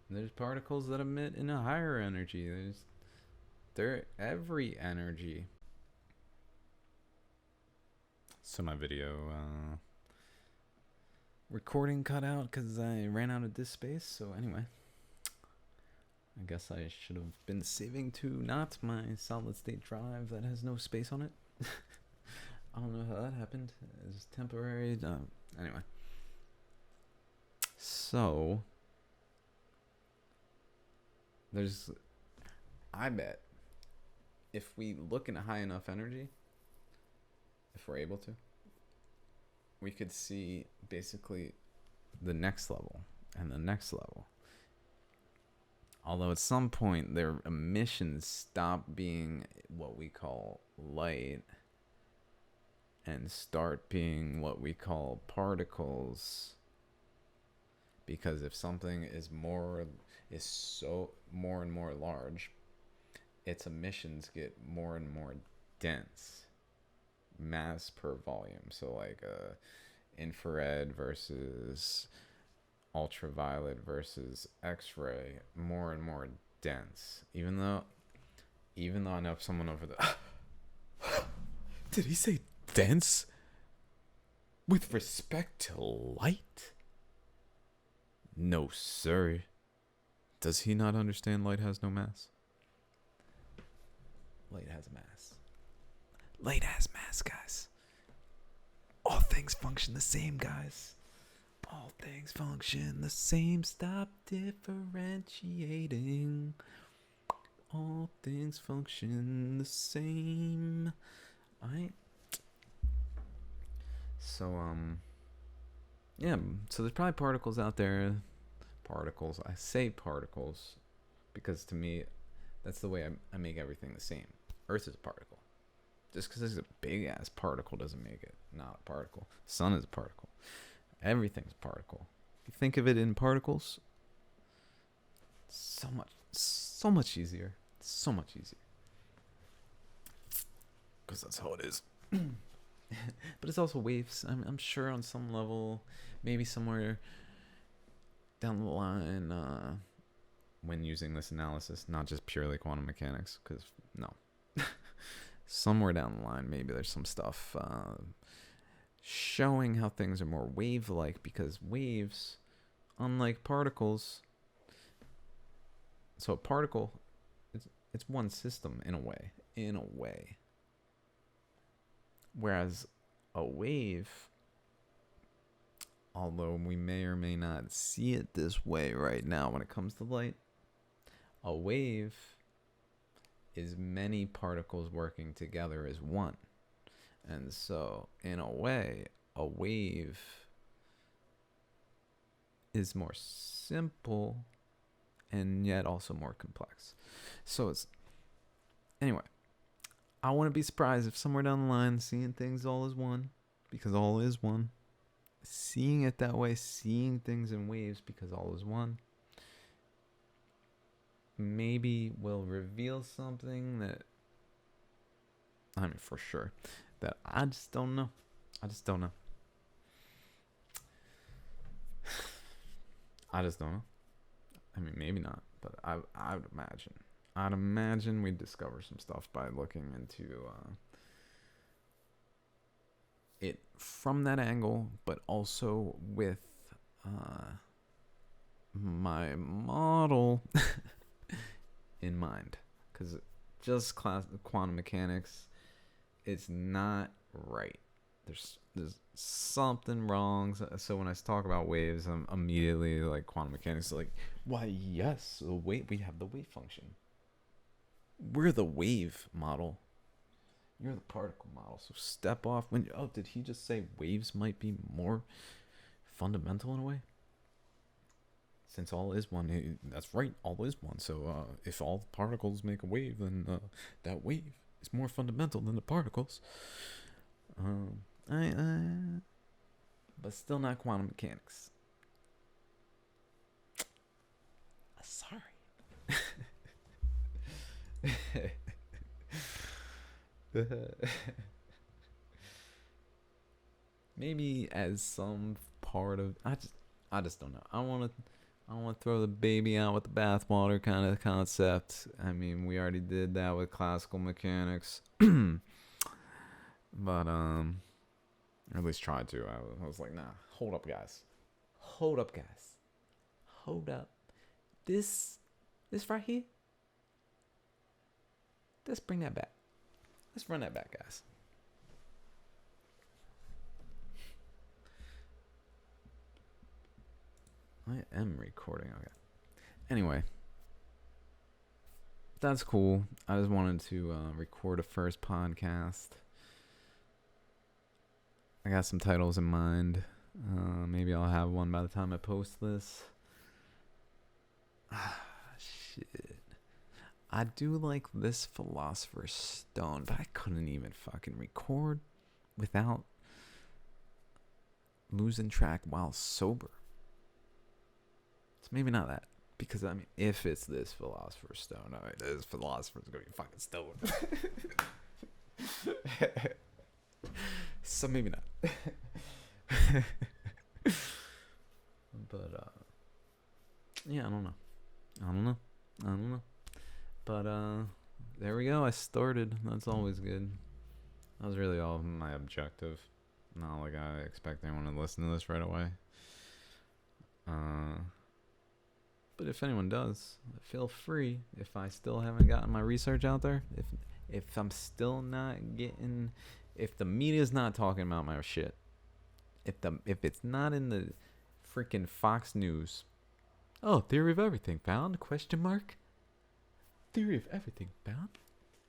There's particles that emit in a higher energy. They're every energy. So my video recording cut out because I ran out of disk space. So anyway, I guess I should have been saving to not my solid state drive that has no space on it. I don't know how that happened. It's temporary. Anyway. So, I bet if we look in a high enough energy, if we're able to, we could see basically the next level and the next level. Although at some point their emissions stop being what we call light and start being what we call particles. Because if something is more and more large, its emissions get more and more dense. Mass per volume. So like infrared versus ultraviolet versus X-ray, more and more dense. Even though I know someone over there. Did he say dense? With respect to light? No, sir. Does he not understand light has no mass? Light has mass. Light has mass, guys. All things function the same, guys. All things function the same. Stop differentiating. All things function the same. Alright. So, yeah. So there's probably particles out there. Particles. I say particles because to me, that's the way I make everything the same. Earth is a particle. Just because it's a big ass particle doesn't make it not a particle. Sun is a particle. Everything's a particle. If you think of it in particles, so much easier. So much easier. Because that's how it is. But it's also waves. I'm sure on some level, maybe somewhere down the line, when using this analysis, not just purely quantum mechanics, because no. somewhere down the line, maybe there's some stuff showing how things are more wave-like, because waves, unlike particles, so a particle, it's one system in a way. Whereas a wave, although we may or may not see it this way right now when it comes to light, a wave is many particles working together as one. And so, in a way, a wave is more simple and yet also more complex. So anyway, I wouldn't be surprised if somewhere down the line, seeing things all as one, because all is one, seeing it that way, seeing things in waves because all is one, maybe will reveal something that, I mean, for sure, that I just don't know. I just don't know. I mean, maybe not, but I would imagine. I'd imagine we'd discover some stuff by looking into it from that angle, but also with my model in mind. Because just quantum mechanics, it's not right. There's something wrong. So when I talk about waves, I'm immediately like quantum mechanics. Like, why? Yes, we have the wave function. We're the wave model. You're the particle model. So step off. Did he just say waves might be more fundamental in a way? Since all is one, that's right. All is one. So if all the particles make a wave, then that wave is more fundamental than the particles. But still not quantum mechanics. Sorry. Maybe as some part of, I just don't know. I want to throw the baby out with the bathwater kind of concept. I mean, we already did that with classical mechanics. But at least tried to. I was like, nah, hold up, guys. This right here, let's bring that back. Let's run that back, guys. I am recording. Okay. Anyway, that's cool. I just wanted to record a first podcast. I got some titles in mind. Maybe I'll have one by the time I post this. Shit. I do like this Philosopher's Stone, but I couldn't even fucking record without losing track while sober. So maybe not that. Because, I mean, if it's this Philosopher's Stone, I mean, this Philosopher's gonna be fucking stoned. So maybe not. But, yeah, I don't know. But, there we go. I started. That's always good. That was really all my objective. Not like I expect anyone to listen to this right away. But if anyone does, feel free. If I still haven't gotten my research out there, if I'm still not getting, if the media's not talking about my shit, if it's not in the freaking Fox News, theory of everything found? ? Theory of everything found?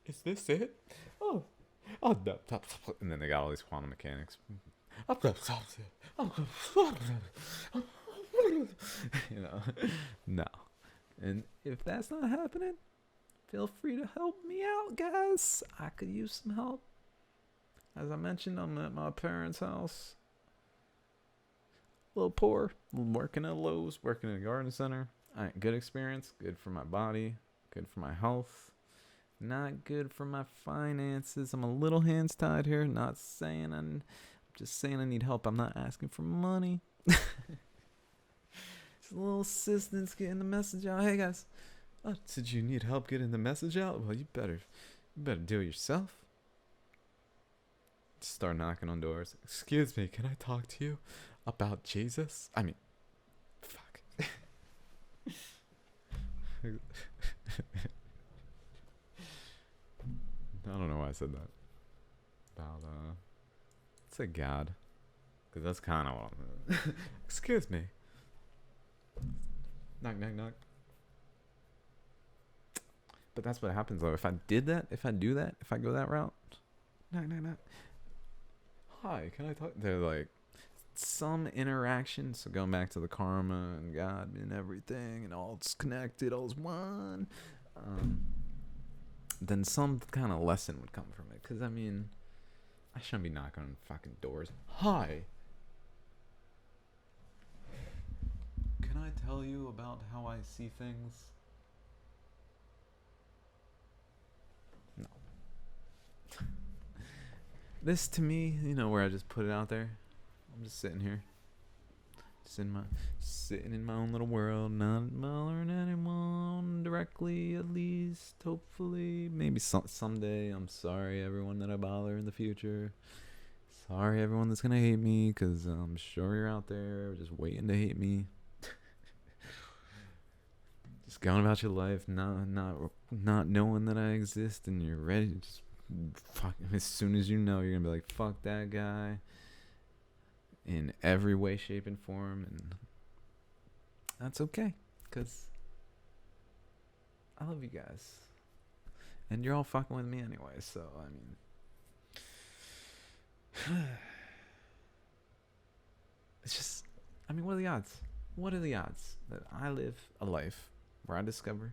Is this it? Oh no. And then they got all these quantum mechanics. You know, no. And if that's not happening, feel free to help me out, guys. I could use some help. As I mentioned, I'm at my parents' house. A little poor. Working at Lowe's, working in a garden center. Good experience. Good for my body. Good for my health. Not good for my finances. I'm a little hands tied here. Not saying I'm just saying I need help. I'm not asking for money. Just a little assistance getting the message out. Hey guys, did you need help getting the message out? Well, you better do it yourself. Start knocking on doors. Excuse me, can I talk to you about Jesus? I mean, fuck. I don't know why I said that. About, say God. Because that's kind of what I'm... Excuse me. Knock, knock, knock. But that's what happens, though. If I do that, if I go that route, knock, knock, knock. Hi, can I talk? They're like, some interaction. So going back to the karma and God and everything, and all it's connected, all's one. Then some kind of lesson would come from it. Because, I mean, I shouldn't be knocking on fucking doors. Hi. Can I tell you about how I see things? No. This to me, you know, where I just put it out there. I'm just sitting here. Sitting in my own little world, not bothering anyone directly, at least, hopefully. Maybe someday. I'm sorry, everyone that I bother in the future. Sorry, everyone that's gonna hate me, because I'm sure you're out there just waiting to hate me. Just going about your life, not knowing that I exist, and you're ready to just fuck. As soon as you know, you're gonna be like, fuck that guy. In every way, shape, and form, and that's okay, because I love you guys, and you're all fucking with me anyway, so, I mean, it's just, I mean, what are the odds? What are the odds that I live a life where I discover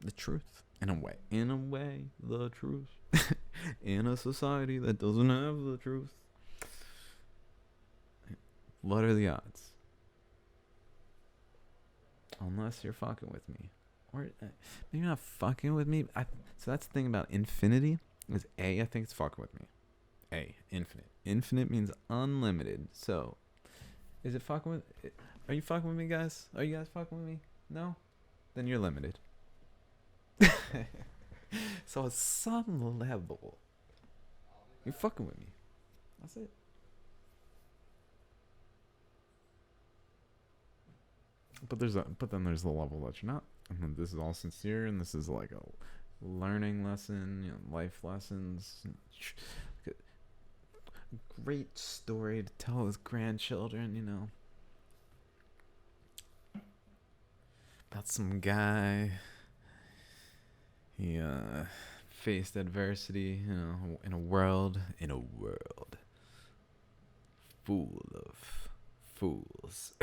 the truth, in a way, the truth, in a society that doesn't have the truth? What are the odds? Unless you're fucking with me. Or maybe not fucking with me. So that's the thing about infinity. Is I think it's fucking with me. Infinite. Infinite means unlimited. So, is it fucking with... Are you fucking with me, guys? Are you guys fucking with me? No? Then you're limited. So at some level, you're fucking with me. That's it. But then there's the level that you're not. And then this is all sincere, and this is like a learning lesson, you know, life lessons. A great story to tell his grandchildren, you know. About some guy. He faced adversity, you know, in a world full of fools.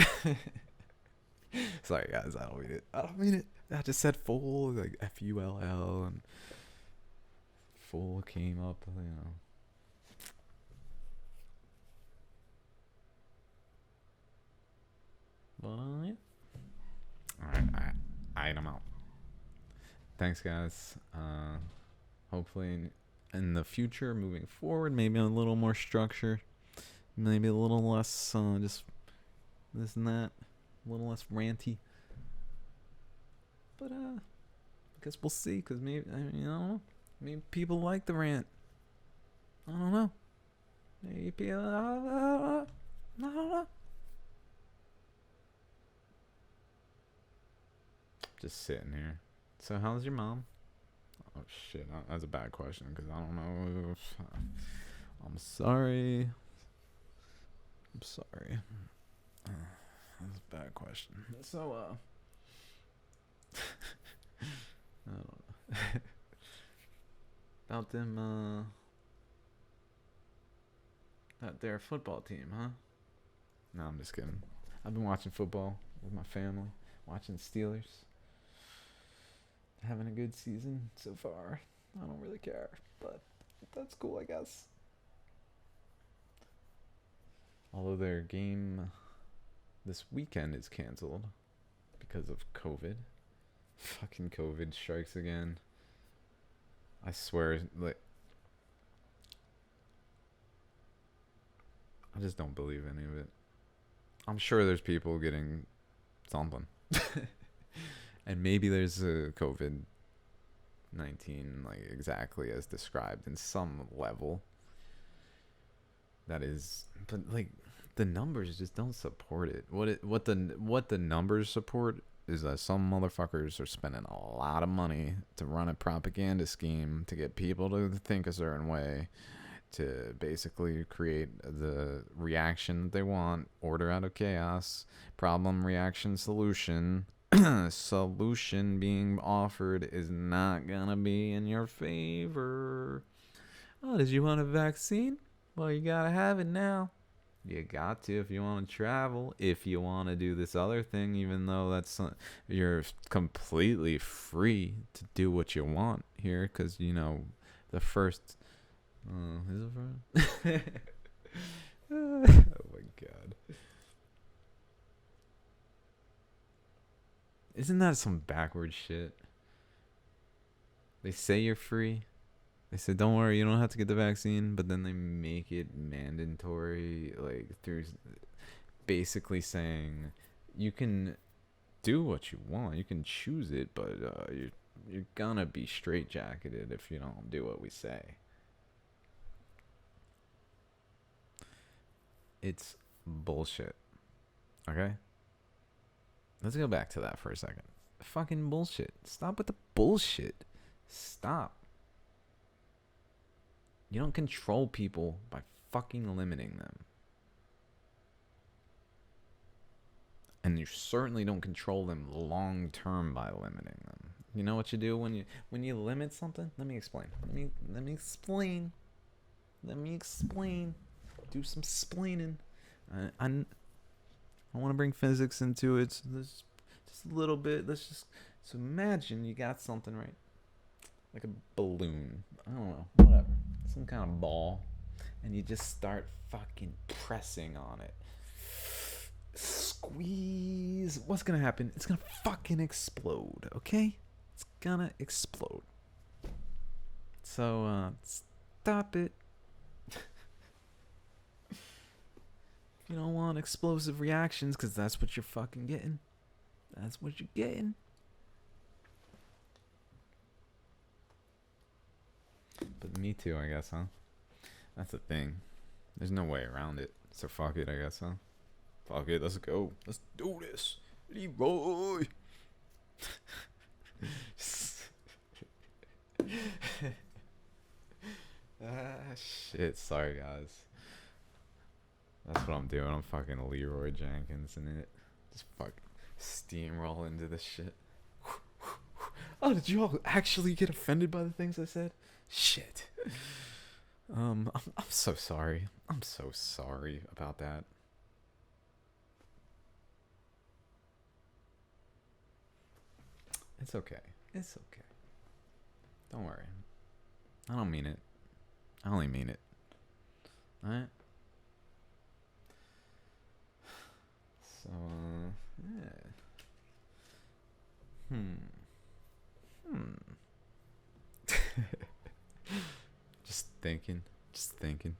Sorry, guys, I don't mean it. I just said fool, like Full, and fool came up, you know. But, yeah. Alright, I'm out. Thanks, guys. Hopefully in the future, moving forward, maybe a little more structure. Maybe a little less just this and that. A little less ranty, but I guess we'll see. Cause maybe I don't know. Maybe people like the rant. I don't know. Maybe people. I don't know. Just sitting here. So how's your mom? Oh shit, that's a bad question. Cause I don't know. I'm sorry. That's a bad question. So, I don't know. About them, their football team, huh? No, I'm just kidding. I've been watching football with my family, watching the Steelers. Having a good season so far. I don't really care, but that's cool, I guess. Although their game this weekend is canceled because of COVID. Fucking COVID strikes again. I swear, like, I just don't believe any of it. I'm sure there's people getting something. And maybe there's a COVID-19, like, exactly as described in some level. That is, but like the numbers just don't support it. What the numbers support is that some motherfuckers are spending a lot of money to run a propaganda scheme to get people to think a certain way, to basically create the reaction that they want, order out of chaos, problem, reaction, solution. Solution being offered is not gonna be in your favor. Oh, did you want a vaccine? Well, you gotta have it now. You got to if you want to travel. If you want to do this other thing, even though you're completely free to do what you want here, because the first. Is it first? Oh my god! Isn't that some backward shit? They say you're free. They said, don't worry, you don't have to get the vaccine, but then they make it mandatory, like, through basically saying you can do what you want, you can choose it, but you're gonna be straitjacketed if you don't do what we say. It's bullshit. Okay? Let's go back to that for a second. Fucking bullshit. Stop with the bullshit. Stop. You don't control people by fucking limiting them. And you certainly don't control them long term by limiting them. You know what you do when you limit something? Let me explain. Let me explain. Do some splaining. I want to bring physics into it. So just a little bit. So imagine you got something, right? Like a balloon. I don't know. Whatever. Some kind of ball. And you just start fucking pressing on it. Squeeze. What's gonna happen? It's gonna fucking explode, okay? It's gonna explode. So, stop it. You don't want explosive reactions, because that's what you're fucking getting. That's what you're getting. But me too, I guess, huh? That's the thing. There's no way around it. So fuck it, I guess, huh? Fuck it, let's go. Let's do this. Leroy. Shit, sorry guys. That's what I'm doing. I'm fucking Leroy Jenkins in it. Just fucking steamroll into this shit. Oh, did you all actually get offended by the things I said? Shit. I'm so sorry. I'm so sorry about that. It's okay. It's okay. Don't worry. I don't mean it. I only mean it. Alright? So, yeah. Just thinking.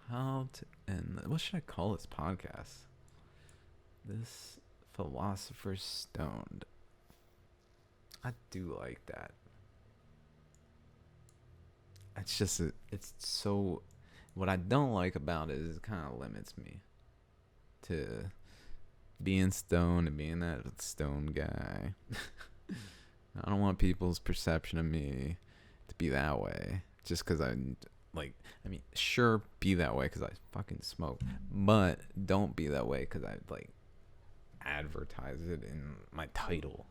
How to end. What should I call this podcast? This Philosopher's Stoned. I do like that. It's just, it's so. What I don't like about it is it kind of limits me to being stoned and being that stoned guy. I don't want people's perception of me to be that way. Just because sure, be that way because I fucking smoke. But don't be that way because I, advertise it in my title.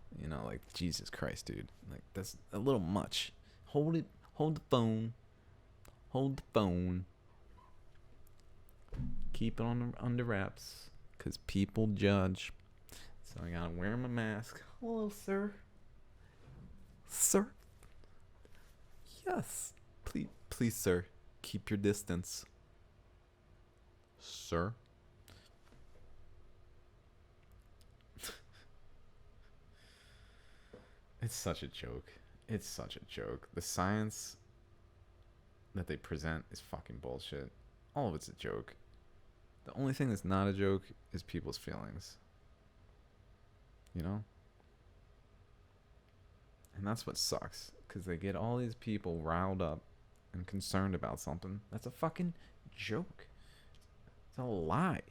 Like, Jesus Christ, dude. Like, that's a little much. Hold the phone. Keep it under wraps because people judge. So I gotta wear my mask. Hello, sir. Sir? Yes. Please, sir. Keep your distance. Sir? It's such a joke. The science that they present is fucking bullshit. All of it's a joke. The only thing that's not a joke is people's feelings. And that's what sucks. Because they get all these people riled up and concerned about something, that's a fucking joke. It's a lie.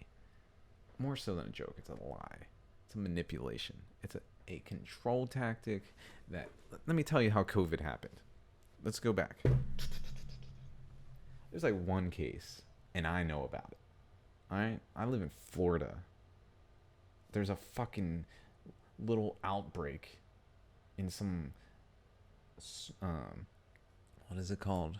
More so than a joke, it's a lie. It's a manipulation. It's a control tactic that... Let me tell you how COVID happened. Let's go back. There's like one case, and I know about it. Alright? I live in Florida. There's a fucking little outbreak in some... what is it called?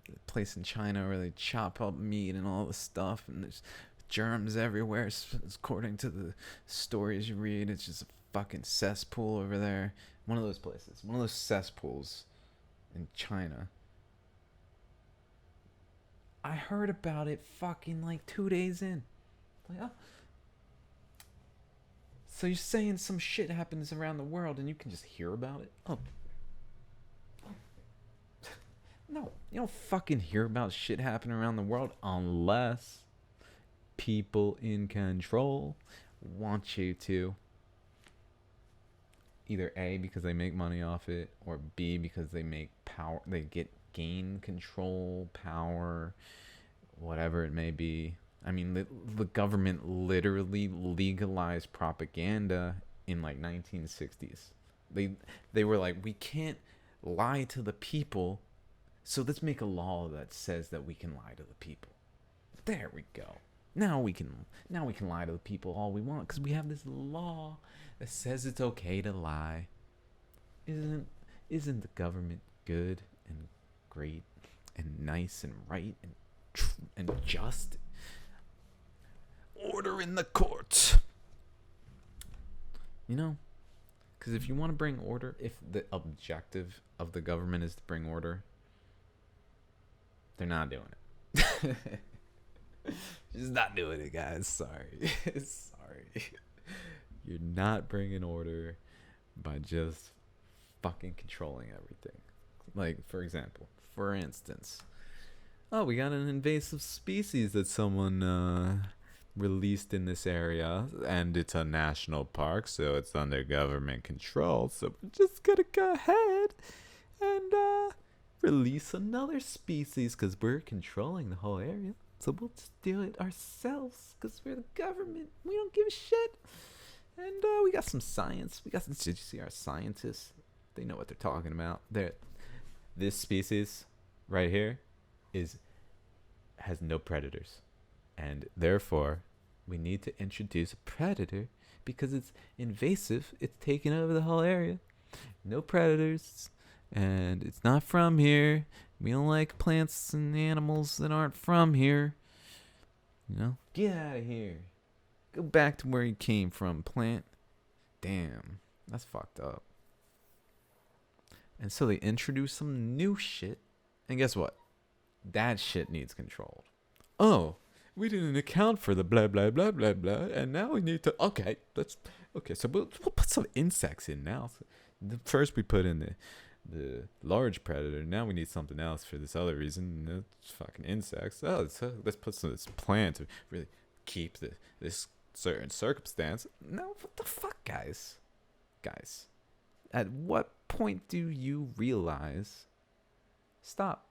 The place in China where they chop up meat and all this stuff, and there's germs everywhere, according to the stories you read. It's just a fucking cesspool over there. One of those places. One of those cesspools in China. I heard about it fucking like 2 days in. Like, oh. So you're saying some shit happens around the world and you can just hear about it? Oh. No, you don't fucking hear about shit happening around the world unless people in control want you to. Either A, because they make money off it, or B, because they make power, they gain control, power, whatever it may be. I mean, the government literally legalized propaganda in like 1960s. They were like, we can't lie to the people, so let's make a law that says that we can lie to the people. There we go. Now we can lie to the people all we want because we have this law that says it's okay to lie. Isn't the government good and great and nice and right and just? Order in the court. You know, because if you want to bring order, if the objective of the government is to bring order, they're not doing it. Just not doing it, guys. Sorry. Sorry. You're not bringing order by just fucking controlling everything. Like, for instance, oh, we got an invasive species that someone released in this area, and it's a national park, so it's under government control, so we're just gonna go ahead and release another species because we're controlling the whole area. So we'll just do it ourselves because we're the government. We don't give a shit. And we got some science. Did you see our scientists? They know what they're talking about. This species right here has no predators. And therefore, we need to introduce a predator because it's invasive. It's taking over the whole area. No predators. And it's not from here. We don't like plants and animals that aren't from here. You know? Get out of here. Go back to where you came from, plant. Damn. That's fucked up. And so they introduce some new shit. And guess what? That shit needs controlled. Oh, we didn't account for the blah, blah, blah, blah, blah. And now we need to... Okay, so we'll put some insects in now. So first we put in the large predator. Now we need something else for this other reason. It's fucking insects. Oh, let's put some of this plant to really keep this certain circumstance. No, what the fuck, guys? Guys, at what point do you realize? Stop.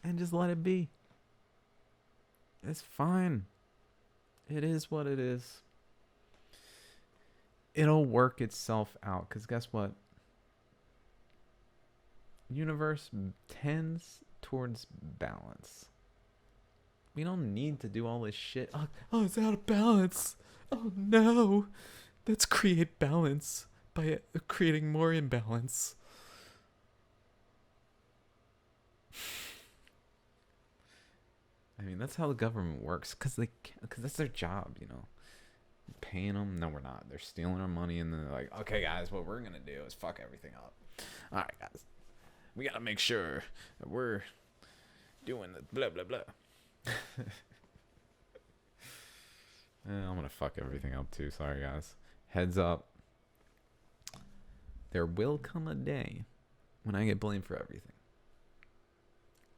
And just let it be. It's fine. It is what it is. It'll work itself out. Because guess what? Universe tends towards balance. We don't need to do all this shit. Oh, it's out of balance. Oh, no. Let's create balance by creating more imbalance. I mean, that's how the government works. Because that's their job, you know. Paying them? No, we're not. They're stealing our money, and they're like, okay, guys, what we're gonna do is fuck everything up. All right, guys, we gotta make sure that we're doing the blah blah blah. I'm gonna fuck everything up too. Sorry, guys. Heads up. There will come a day when I get blamed for everything.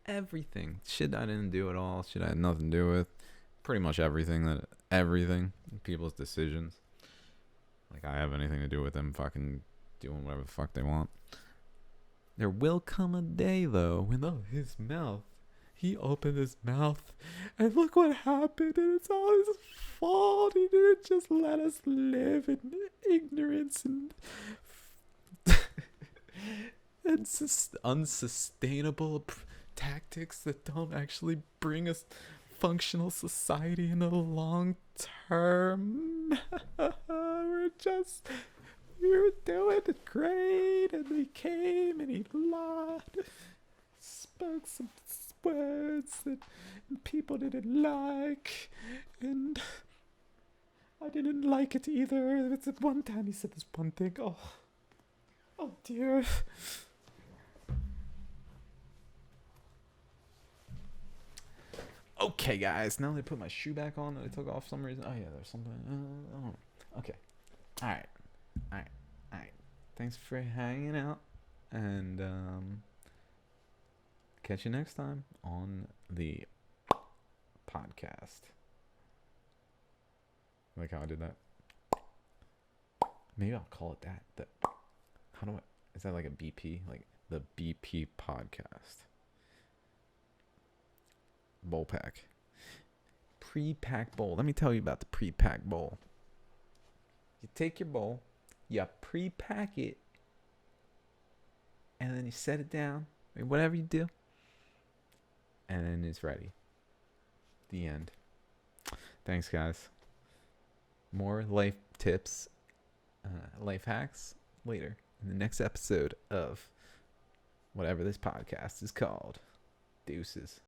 Everything. Shit I didn't do at all. Shit I had nothing to do with. Pretty much everything. People's decisions. Like I have anything to do with them fucking doing whatever the fuck they want. There will come a day, though, when his mouth, he opened his mouth, and look what happened, and it's all his fault. He didn't just let us live in ignorance and and unsustainable tactics that don't actually bring us functional society in the long term. We were doing it great, and he came and he lied, spoke some words that people didn't like, and I didn't like it either. It's at one time he said this one thing. Oh dear. Okay, guys. Now they put my shoe back on that I took off for some reason. Oh yeah, there's something. Okay. All right. Thanks for hanging out, and catch you next time on the podcast. Like how I did that? Maybe I'll call it that. Is that like a BP? Like the BP podcast. Bowl pack. Pre-pack bowl. Let me tell you about the pre-pack bowl. You take your bowl, you pre-pack it, and then you set it down, or whatever you do, and then it's ready. The end. Thanks, guys. More life tips, life hacks later in the next episode of whatever this podcast is called. Deuces.